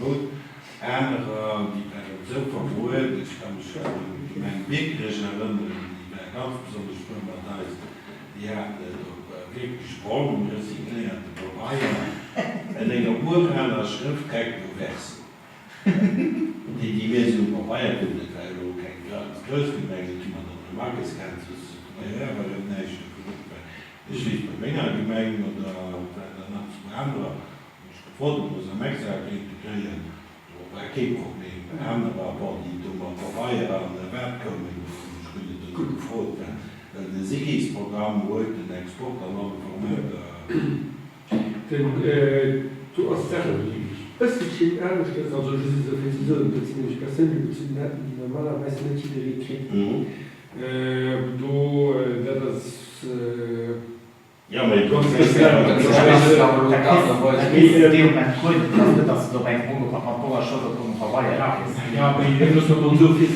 Not. Andere, die werden so verwohlt, ich kann mich an meinen Wegrischen erinnern, die waren ganz besonders spannend, das heißt, die hatten wirklich Wollen recycliert, wobei in einer urheber Schrift kein Wechsel. Die Version vorbei findet, weil du kein ganz Großgemenge, die man an der Marke kennt, ja, weil das nicht ich schließe bei Menge Gemengen oder dann zwei andere. Ich gefordert, muss am Mexer integrieren. Aber kein Problem. Andere, die dummer vorbei an der Welt kommen, gut gefreut. Das SIGIS-Programm wollte den Export an alle Formate. Du hast östlichen Erbeschluss, also das ist so viel zu sagen, beziehungsweise persönlich beziehungsweise die normalerweise nicht jeder kriegt. Das ja, aber ich glaube, das so beim vorbei. Ja, aber ich denke, dass man so viel,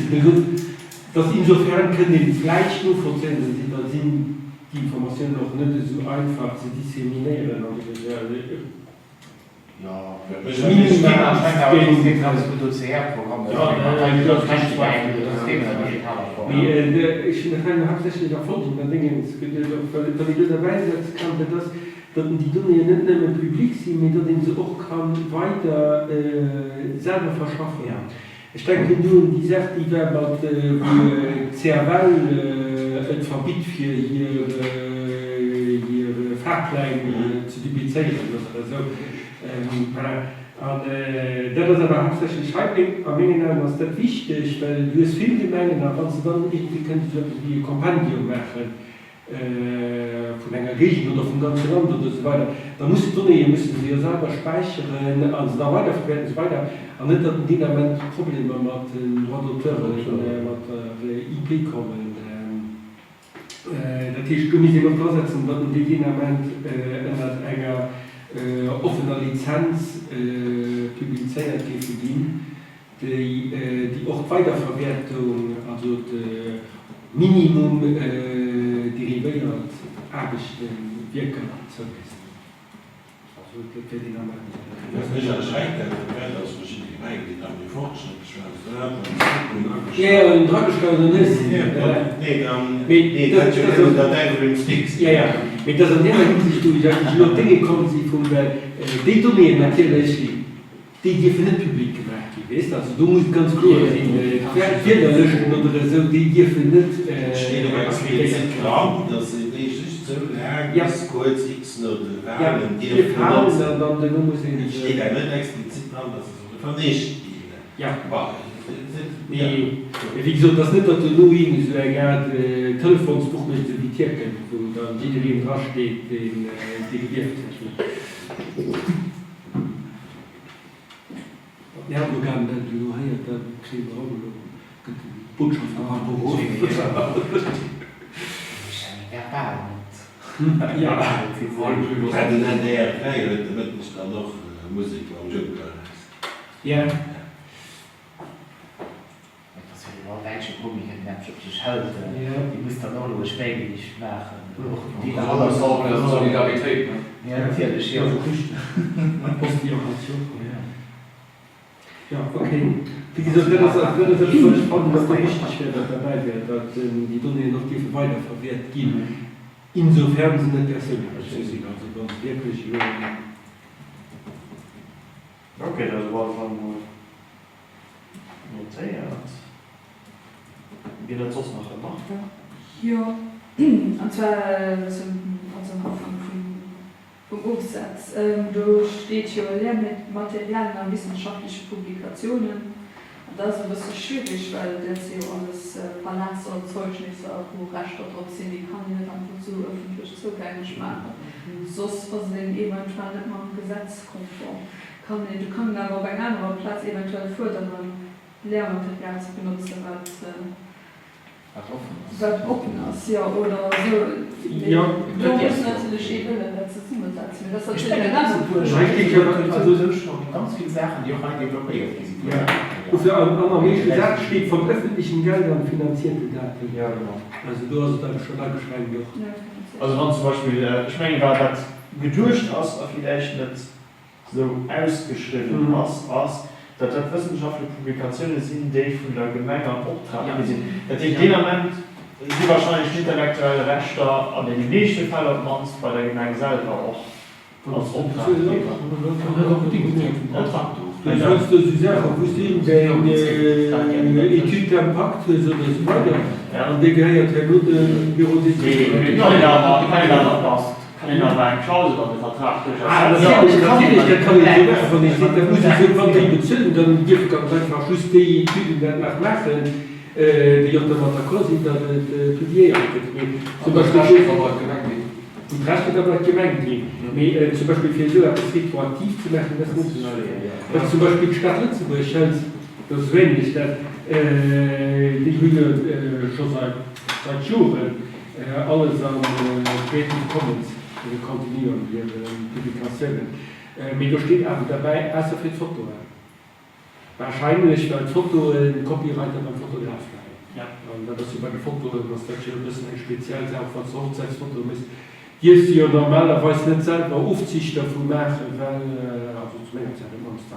dass insofern können die vielleicht nur verzeihen, da sind die Informationen noch nicht so einfach zu disseminieren. Ja, ich finde hauptsächlich davon, wenn ich das dabei setzen kann, dass die Dinge nicht mehr publik sind, mit denen sie auch kann weiter selber verschaffen. Ja. Ich denke nur, die sagt, die werden CRL verbietet für ihre Fahrkleidung zu duplizieren. Das ist aber hauptsächlich Schreibling, am Ende ist das wichtig, weil du es viele Mengen hast, also dann irgendwie kannst du die Kampagne machen, von einer Gegend oder von ganz Land oder so weiter. Da musst du nicht, müssen sie ja selber speichern, also da weiterverwerten und so weiter. Und nicht, dass die damit Probleme mit den Redakteur mit IP kommen. Das ist, du musst immer klar setzen, dass die Dynament einer offener Lizenz publiziert geben, die auch Weiterverwertung, also das Minimum deriviert, wirken zu wissen. Also das wird das ist ja schrecklich, dass verschiedene Gemeinden, die dann die Fortschritte schreiben. Ja, und Dragesteuern ist. Nee, das ist der Übrigens nichts. Ja, mit das an der Hinsicht, die nur Dinge kommen, sie von die Domänen natürlich, die nicht publik gemacht ist. Also du musst ganz klar sein, Fehler löschen oder so, die nicht steht aber explizit klar, dass sie nicht so ist, kurz X oder Wahlen, die dann muss ich steht ja nicht explizit dran, dass es vernichtet. Ja. Wie gesagt, das nicht, dass du nur irgendwie so ein Telefonsbuch mit dem Tierken, wo dann jeder dran steht, den Gift. Ja, du kannst du hast da kriegen wir Botschaft am Beruf. Ja, wir wollen dann der Reihe, damit ich dann noch Musik am Job ja. Deutsche Publikum sich halten, die muss dann auch nur schwäbisch machen. Die Solidarität. Ja, natürlich. Ja, ja, okay. Wie gesagt, das ist völlig spannend, dass da wichtig wäre, dass dabei wäre, dass die Dinge noch viel weiter verwehrt gehen. Insofern sind das persönlich, also bei uns wirklich. Okay, das war von notiert. Wie das sonst noch gemacht wird? Ja, und zwar vom Umsatz. Da steht ja mit Materialien an wissenschaftlichen Publikationen. Und das ist ein bisschen schwierig, weil das ja alles Verlasse und Zeugnisse auch wo Rechte drauf sind, die kann ich nicht einfach so öffentlich zugänglich machen. Sonst versehen eventuell nicht mal ein Gesetz konform. Du kannst aber bei einem anderen Platz eventuell fordern, Lehrmaterial zu benutzen, was offen ist, ja, oder so. Ja, du musst natürlich eben das zusammensetzen. Das ist natürlich ganz viele Sachen, die auch developiert sind. Ja. Und für andere Menschen steht von öffentlichen Geldern finanzierte Daten. Ja, genau. Also du hast da schon angeschrieben, doch. Ja, also wenn zum Beispiel, ich meine, weil das gedurcht ist, vielleicht nicht so ausgeschrieben ist, dass das wissenschaftliche Publikationen sind, die von der Gemeinde Auftrag sind. Das in dem Moment sind wahrscheinlich intellektuelle Rechte an den nächsten Fall ob man es bei der Gemeinde selber auch als Auftraggeber. Das heißt, das ist ja auch Etude d'impact, so das weiter. Und der gehört ja nur dem Büro des Keiner passt. Kann ich noch einen Klausel an den Vertrag das kann ich nicht, dann muss ich irgendwann die bezahlen, dann gibt es einfach just die Typen, die nach machen. die auch der Kosi, der Tudier, zum Beispiel, und Rest wird aber gemeint, zum Beispiel für so etwas retroaktiv zu machen, das muss ich nicht. Zum Beispiel die Stadt Lützeburg, das ist wenig, die Grüne schon seit Jahren alles an Creative Commons kontinuieren, die Publikationen. Aber da steht aber dabei, erst für Foto. Wahrscheinlich, weil Foto ein Copywriter beim Fotograf bleibt. Ja. Und das ist bei den Foto, was ein bisschen ein spezielles auch was Hochzeitsfoto ist. Die ist ja normalerweise nicht selber Aufsicht davon machen, weil, also zu meiner Zeit immer uns da.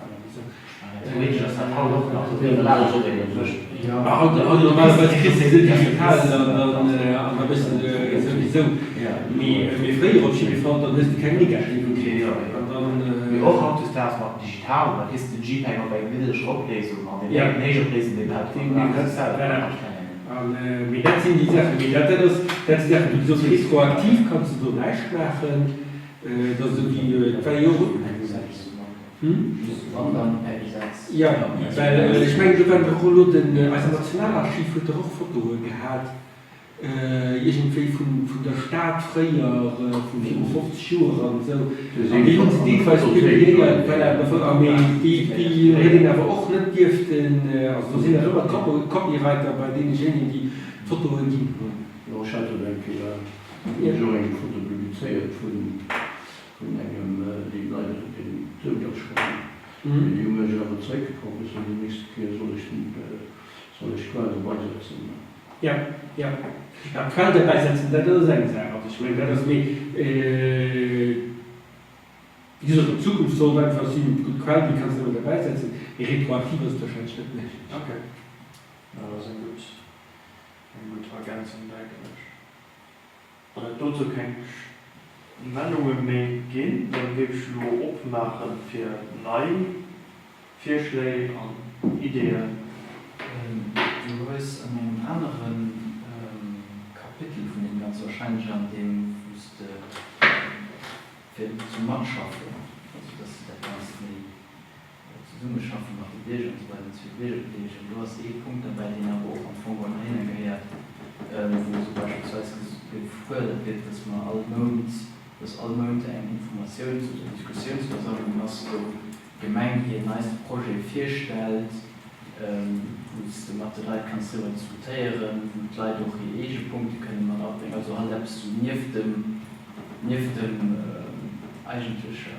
Ja, normalerweise kriegst du digital, dann ein bisschen sowieso. Mir früher auf jeden Fall, dann ist kein Negativ. Wie auch hat es das mal digital, man ist die JPEG bei Mittelschrottlesung, und den Major-Lesen, den hat wie das sind die Sachen, wie das ist Sachen, so retroaktiv kannst du leicht machen, dass du die 2 Jahre. Ja, weil ich meine, du hast Rollo als Nationalarchiv für die Hochfoto gehabt, irgendwie von der Stadt früher, von 50 Jahren und so. Die uns die quasi publiziert, die reden aber auch nicht dürften, also da sind ja immer Copywriter bei denjenigen, die Fotos geben. Ja, ich hatte dann so ein Foto publiziert von einem, die leider den Tod abschreiben. Die Junge ist aber zurückgekommen, ist und die nächste Kehr soll ich quasi beisetzen. Ja. Quelle beisetzen, das ist eine Sache. Also ich meine, das ist wie, diese Zukunft soll einfach sein, gut Quelle, die kannst du immer dabei setzen. Retroaktiv ist wahrscheinlich nicht. Okay. Ja, das ist eine gute Ergänzung, denke ich. Und dazu kann ich Nennungen mehr gehen, dann will ich nur aufmachen für neue Vorschläge und Ideen. Du hast an einem anderen Kapitel von dem ganz wahrscheinlich an dem zum Mannschaffen, also das ist der ganze Summe schaffen nach der Vision, weil es für Vision, du hast Punkt dabei, den aber auch am Anfang hingehört, wo so beispielsweise gefördert wird, dass man allmöglich eine Informations- oder Diskussionsversammlung hast, so gemein hier ein neues Projekt vorstellt, wo es die Material kannst du diskutieren, wo gleich auch die Punkte können man abbringen, also halt selbst du neben der eigentlichen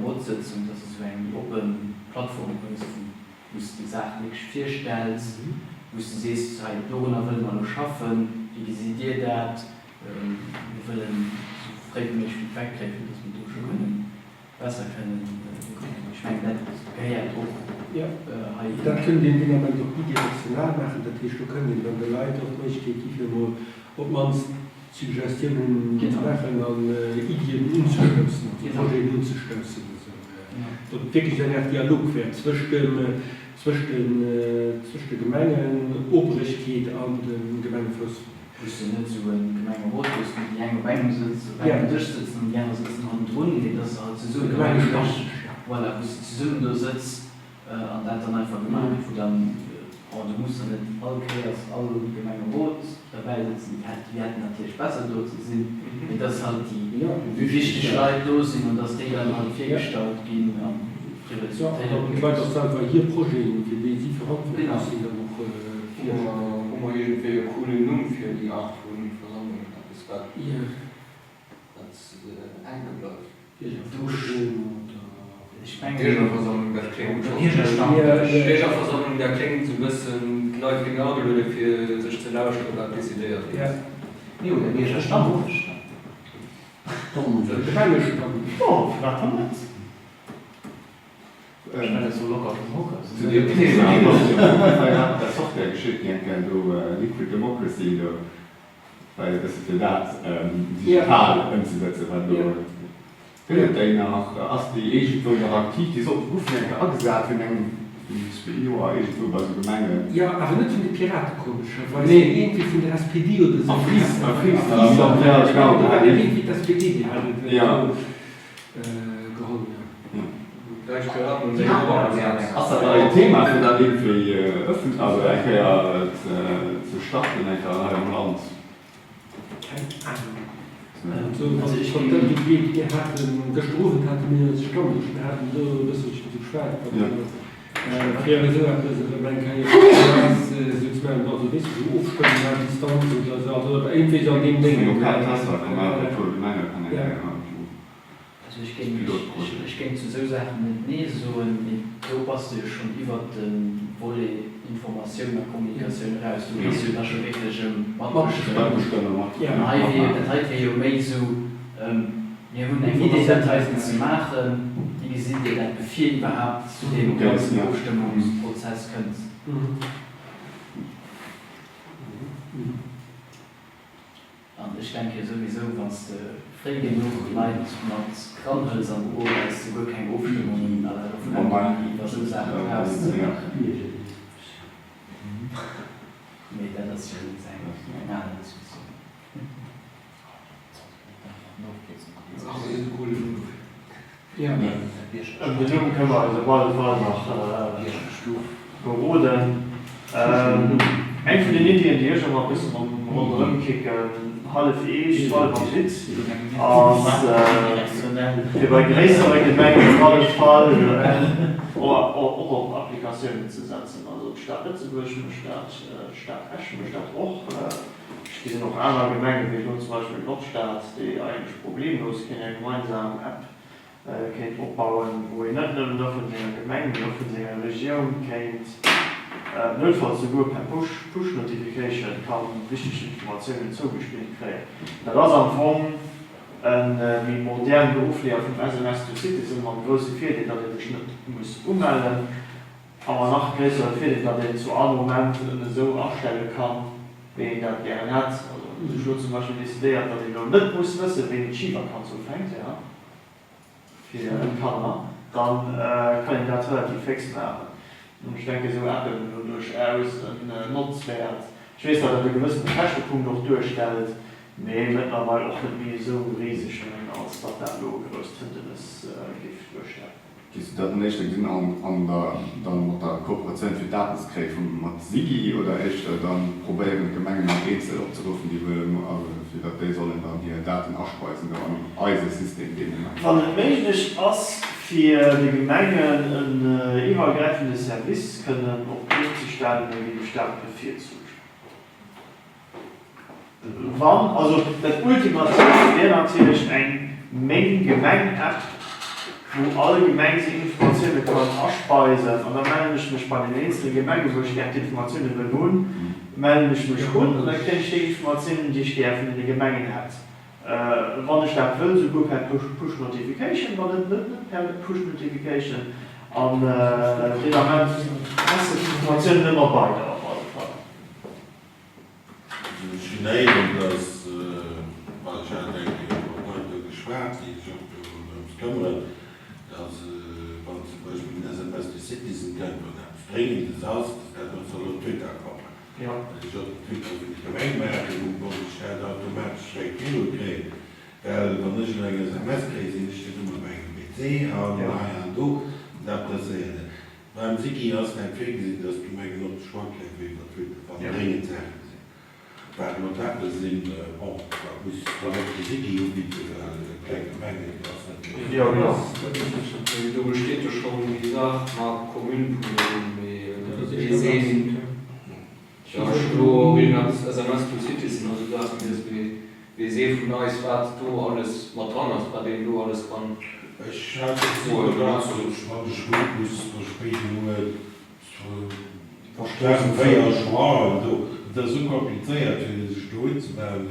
Wortsitzung, das ist so eine Open-Plattform, wo du die Sachen wirklich vorstellst, wo du siehst, darüber will man noch schaffen, wie sieht ihr das, wir wollen so regelmäßig Feedback kriegen, dass wir schon besser können. Ich meine, das gehört auch. Ja, dann können die Dinge aber doch bidirektional machen, das heißt, du können wenn der Leute auf mich geht, ob man Suggestionen machen, an Ideen umzustößen, Ideen umzustößen. Und wirklich ein Dialog wird zwischen Gemengen, Obrigkeit und dem Gemengenfluss. Du nicht so ein Gemengenrot, wo die einen beim durchsitzen und die anderen sitzen an drunten, das ist halt so ein Gemengenfluss. Voilà, wo du zusammen da sitzt, und dann einfach gemacht, wo dann, du musst dann nicht alle Gemengenrot dabei sitzen, die hätten natürlich besser dort sind, wenn das halt die wichtigen Leute da sind und dass die dann halt vorgestellt gehen. Und weiter sagen, weil hier Projekte, für die sie verantwortlich sind, dann noch irgendwie eine coole Nummer für die Art von Versammlung. Das war eingebläut. Ich meine, Versammlung, der klingt so ein bisschen Leute genau für sich zu lauschen oder dezidiert. Ja, oder wie ist der Stamm? Oh, vielleicht haben wir es. So locker zu dem Thema, der Software geschickt, du Liquid Democracy, weil das für das digital umzusetzen, weil du danach hast die Agent aktiv, die so angesagt für einen ja, aber nicht von den Piraten komisch, weil irgendwie von der SPD oder so. Ja, genau. Irgendwie das SPD, die haben geholfen. Da ich gehört und Hast du ein Thema für dann irgendwie öffentlich, also zu starten in einem Land? Also ich fand, ihr hatten gestroffen, hatten mir das Stunde, wir hatten so, das ist zu schwer. Ja, so, man kann ja sozusagen also ein bisschen aufstellen, an Distanz oder so, also irgendwie so den Dingen. Also ich ging zu so Sachen nicht so, so passt du schon über den Wolle Information und Kommunikation raus. Du bist ja da schon wirklich das heißt ja mehr so, wir haben eine Idee zu machen, wie sind die dann Befehl überhaupt zu dem ganzen Abstimmungsprozess können. Und ich denke sowieso, wenn es frei genug Leute mit Krankenhäusern am Ohr ist, sogar keine Abstimmungen, was du sagst, nee, das ist schon eine andere Diskussion. Ja. Bedingungen können wir also bald nach beroden. Ein von den Ideen, die ich schon mal ein bisschen rumkicken, halb halb am Sitz. Und bei größeren Gemengen halb Fall oder auch Applikationen zu setzen. Also Stadt Lützeburg, Stadt Eschen, Stadt auch. Es sind noch andere Gemengen, wie zum Beispiel Nordstadt, die eigentlich problemlos eine gemeinsame App kennt aufbauen, wo ihr nicht nur von der Gemeinde, noch von der Region kennt, notfalls sogar per Push-Notification kann wichtige Informationen zugespielt kriegen. Das ist am Anfang ein moderner Berufslehr vom SMS to Citizen, man große Fehler, dass er sich nicht muss ummelden, aber noch größere Fehler, dass er zu einem Moment so abstellen kann, wie er das gerne hat. Also, ich würde zum Beispiel die Idee, dass er noch nicht muss wissen, wie die Schiefer kann so fängt, ja. Für den Kamera, dann kann ich das relativ fix machen. Und ich denke, so Appen durchaus ein Nutzwert. Ich weiß, dass er einen gewissen Teilpunkt noch durchstellt, aber mittlerweile auch nicht so riesig, als dass das größtenteils Gift durchstellt. Ist das nicht Sinn an der Kooperation für Datenskrieg mit Sigi oder echt dann probieren Gemengen nach Rätsel abzurufen, die die sollen dann die Daten abspeisen an unser System. Wenn es möglich ist, für die Gemengen ein übergreifendes Service können auch durchzustellen, wie die Stadt Befehl zu. Also das Ultimativ wäre natürlich eine Menge Gemengen-App, wo alle Informationen abspeisen und dann melde ich mich bei den einzelnen Gemeinden, wo ich gerne die Informationen will, melde ich mich und dann kriege ich die Informationen, die ich gerne von den Gemeinden habe. Wenn ich das will, so gut per Push-Notification, wenn nicht per Push-Notification, und dann hast du die Informationen immer weiter auf alle Fälle. Ich denke, dass wahrscheinlich heute geschwärzt ist, dass wenn zum Beispiel ein SMS to Citizen kennt und ein dringendes aus, das kann man Twitter kommen. Ja. Ich habe Twitter mit Gemeinmerken, wo ich automatisch direkt Kilo kriege. Weil wenn ich eine SMS kriege, steht immer bei einem PC, und du, das passiert. Beim Sigi hast du ein Fake gesehen, dass du mir genug Schwach kriegst, wie das Twitter von dringend sein. Weil Kontakte sind, auch, muss die Sigi umbieten, kleine Menge. Ja, genau. Du besteht ja schon, wie gesagt, nach Kommunenproblemen, wie sehen. Ja, ich als SMS to Citizen, also das ist wie sehen von euch, was du alles mal dran hast, bei dem du alles kann. Ich habe so gedacht, ich habe Schwung, muss versprechen, nur verstärken, feier, schwar, das ist so kompliziert, für diese Stuhl zu werden.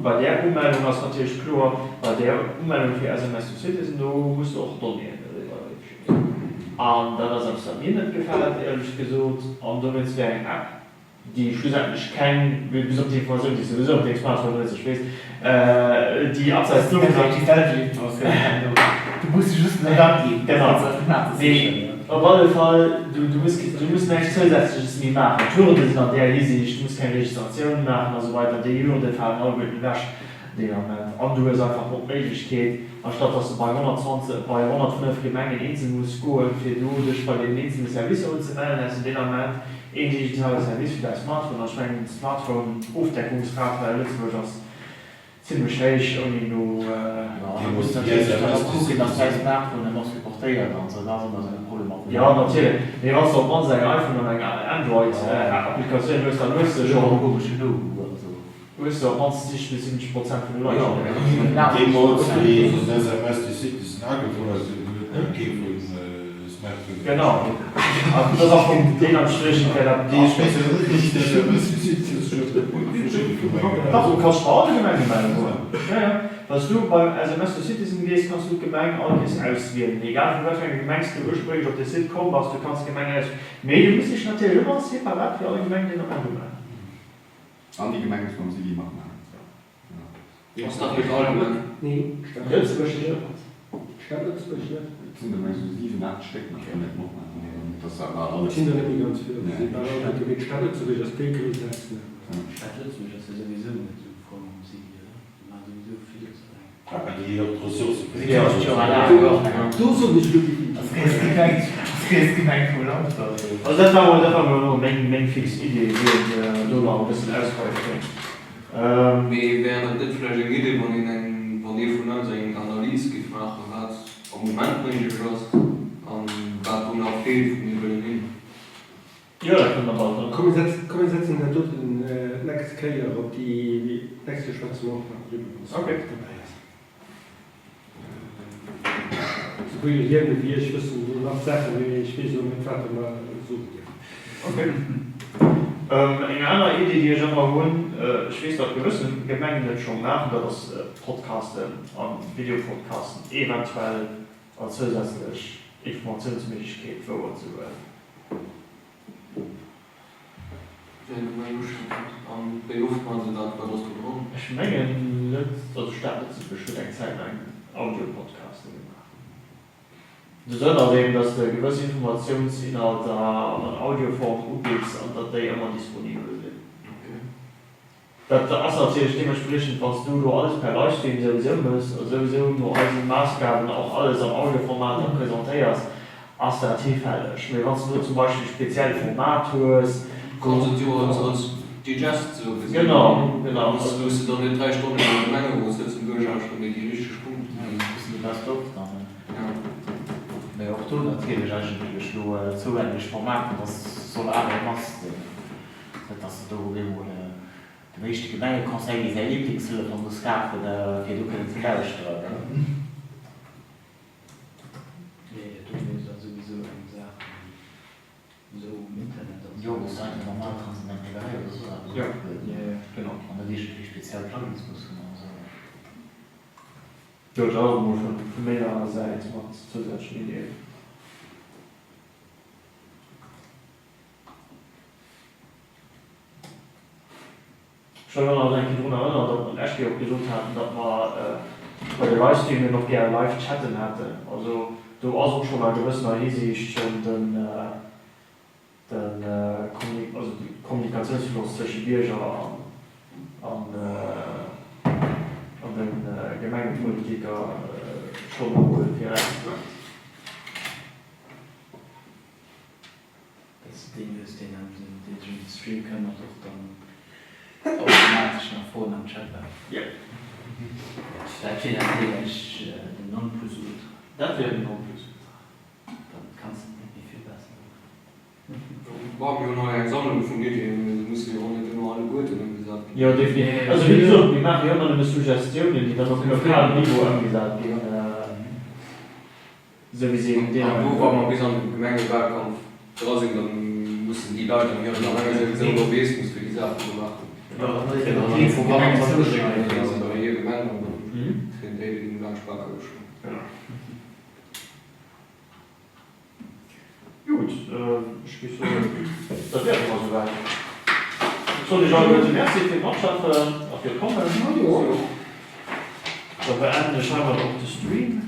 Bei der Ummeldung ist natürlich klar, bei der Ummeldung für SMS to Citizen, du musst auch donnieren. Und das hat mir nicht gefallen, ehrlich gesagt. Und damit wäre eine App, die schlussendlich kein, bis auf die Information, die sowieso auf der Smartphone ist, die abseits du musst dich just eine App geben. Genau. Auf jeden Fall, du musst nicht zusätzliches mehr machen. Hürden sind an der Hinsicht, du musst keine Registration machen und so weiter. Die Hürden fallen auch mit dem Wasch. Und du hast einfach auch Möglichkeit, anstatt dass du bei 105 Gemengen Inseln musst gehen, für du dich bei den Inseln Service anzumelden, hast du in dem Moment ein digitales Service für dein Smartphone, also ein Smartphone Aufdeckungsgrad bei Lützburg ist ziemlich schwierig, irgendwie nur Du musst natürlich gucken, dass dein Smartphone noch supportiert, also das ist ein Problem. ja, natürlich. Nee, was auf man sein iPhone und eine Android-Applikation ist, dann müsste schon weißt du, 90 bis 70% von den Leuten. Die Mods, die SMS, die sind angefordert, Genau. Das ist auch von den Anstrichen, die Doch, du kannst alle Gemeinden melden. Ja, ja. Was du beim SMS to Citizen gehst, kannst du Gemeinden alles auswählen. Egal von welcher Gemeinde du ursprünglich auf der Site kommst, was du kannst Gemeinden auswählen. Du musst dich natürlich immer separat für alle Gemeinden in der Meinung machen. An die Gemeinde kommen sie die machen. Was ist das mit allem? Nee, Jetzt möchte Standardsbestimmt. Sind da mal so 7, 8 Stecken, ich kann nicht noch machen. Das ist aber alles. Kinder nicht ganz viel. Ja. Sie waren auch mit Standard zu das Pegel setzen. Stadt Lützburg ist ja sowieso nicht so voll Musik hier. Die machen sowieso vieles rein. die Ressourcen. Du so nicht wirklich. Das ist gemeint voll aus. Also das war nur noch eine fixe Idee, die du noch ein bisschen ausreichen. Wir werden nicht vielleicht eine Idee, wenn ihr von uns eine Analyse gefragt hat, am Moment bringe ich was, und was du noch fehlt von Übernehmen. Ja, da können wir mal. Kommen wir setzen da dort den nächsten Keller auf die nächste schwarze Woche. Okay. So will ich irgendwie, ich wissen, so nach Sachen, wie ich will so mit Vater mal suchen. Okay. Eine andere Idee, die ich immer holen, ich weiß, dass gewisse Gemeinden schon machen, dass Podcasten und Videopodcasten eventuell als zusätzlich Informationsmöglichkeit für uns zu werden. Wie ruft man sie dann bei das Programm? Ich meine, also Stadt ist bestimmt eine Zeit lang Audio-Podcasten gemacht. Du sollst auch sehen, dass der gewisse Informationsinhalte an Audioform UBIX und dass die immer disponibel sind. Okay. Das ist natürlich dementsprechend, was du alles per Livestream sowieso musst, sowieso nur all die Maßgaben, auch alles am Audioformat präsentierst, als der tiefhältig. Wenn du zum Beispiel speziell Format hast, Kannst du als Digest so gesehen? Genau. Also musst du dann nicht 3 Stunden in der Menge, wo es jetzt durchaus schon mit die richtige Punkt. Das doch dann. Ja. Mais auch du natürlich eigentlich nur zuwendig Format, das soll alle machen. Das ist doch irgendwo der wichtige Menge Conseil ist ein Lieblingshilfe von der Skafe, die du kannst lauschen. Nee, du musst dann sowieso eine Sache. So im Internet. Ja, das ist eine normale Transzendentalei oder so. Ja, genau. Und da ist natürlich speziell Plugins muss man sagen. Ja, ich auch nur von mehrerer Seite macht es zusätzliche Ideen. Ich kann mich noch daran erinnern, dass wir erst auch gesagt hatten, dass wir bei der Livestream noch gerne live chatten hatten. Also, du hast auch schon mal gewissen Hinsicht schon also die Kommunikationsfluss zwischen Bürger und den Gemeindepolitiker schon mal direkt. Das Ding ist, den Stream können wir doch dann automatisch nach vorne am Chat werden. Ja. Da steht eigentlich den Non-Plus-Ultra. Das wäre ein Non-Plus. Dann kannst du nicht viel besser. War mir noch eine Sammlung von Ideen, muss ich auch nicht immer alle gut gesagt. Ja, definitiv. Also wie gesagt, wir machen ja immer eine Suggestionen, die dann auf dem lokalen Niveau angesagt werden. So wie sie in der... Du war mal bis an den Gemengewahlkampf draußen, dann mussten die Leute in ihrer Lange sowieso Lobbyismus für die Sachen machen. Ja, das ist Ja, ja die Programme noch haben nicht wir aber hier Gemeinde und Mhm. den Reden Landsprache schon. Genau. Gut, ich bin so, das wäre mal so weit. So, ich habe heute merci für die Mannschaft auf ihr Kommen. Dann beenden wir scheinbar auch den Stream.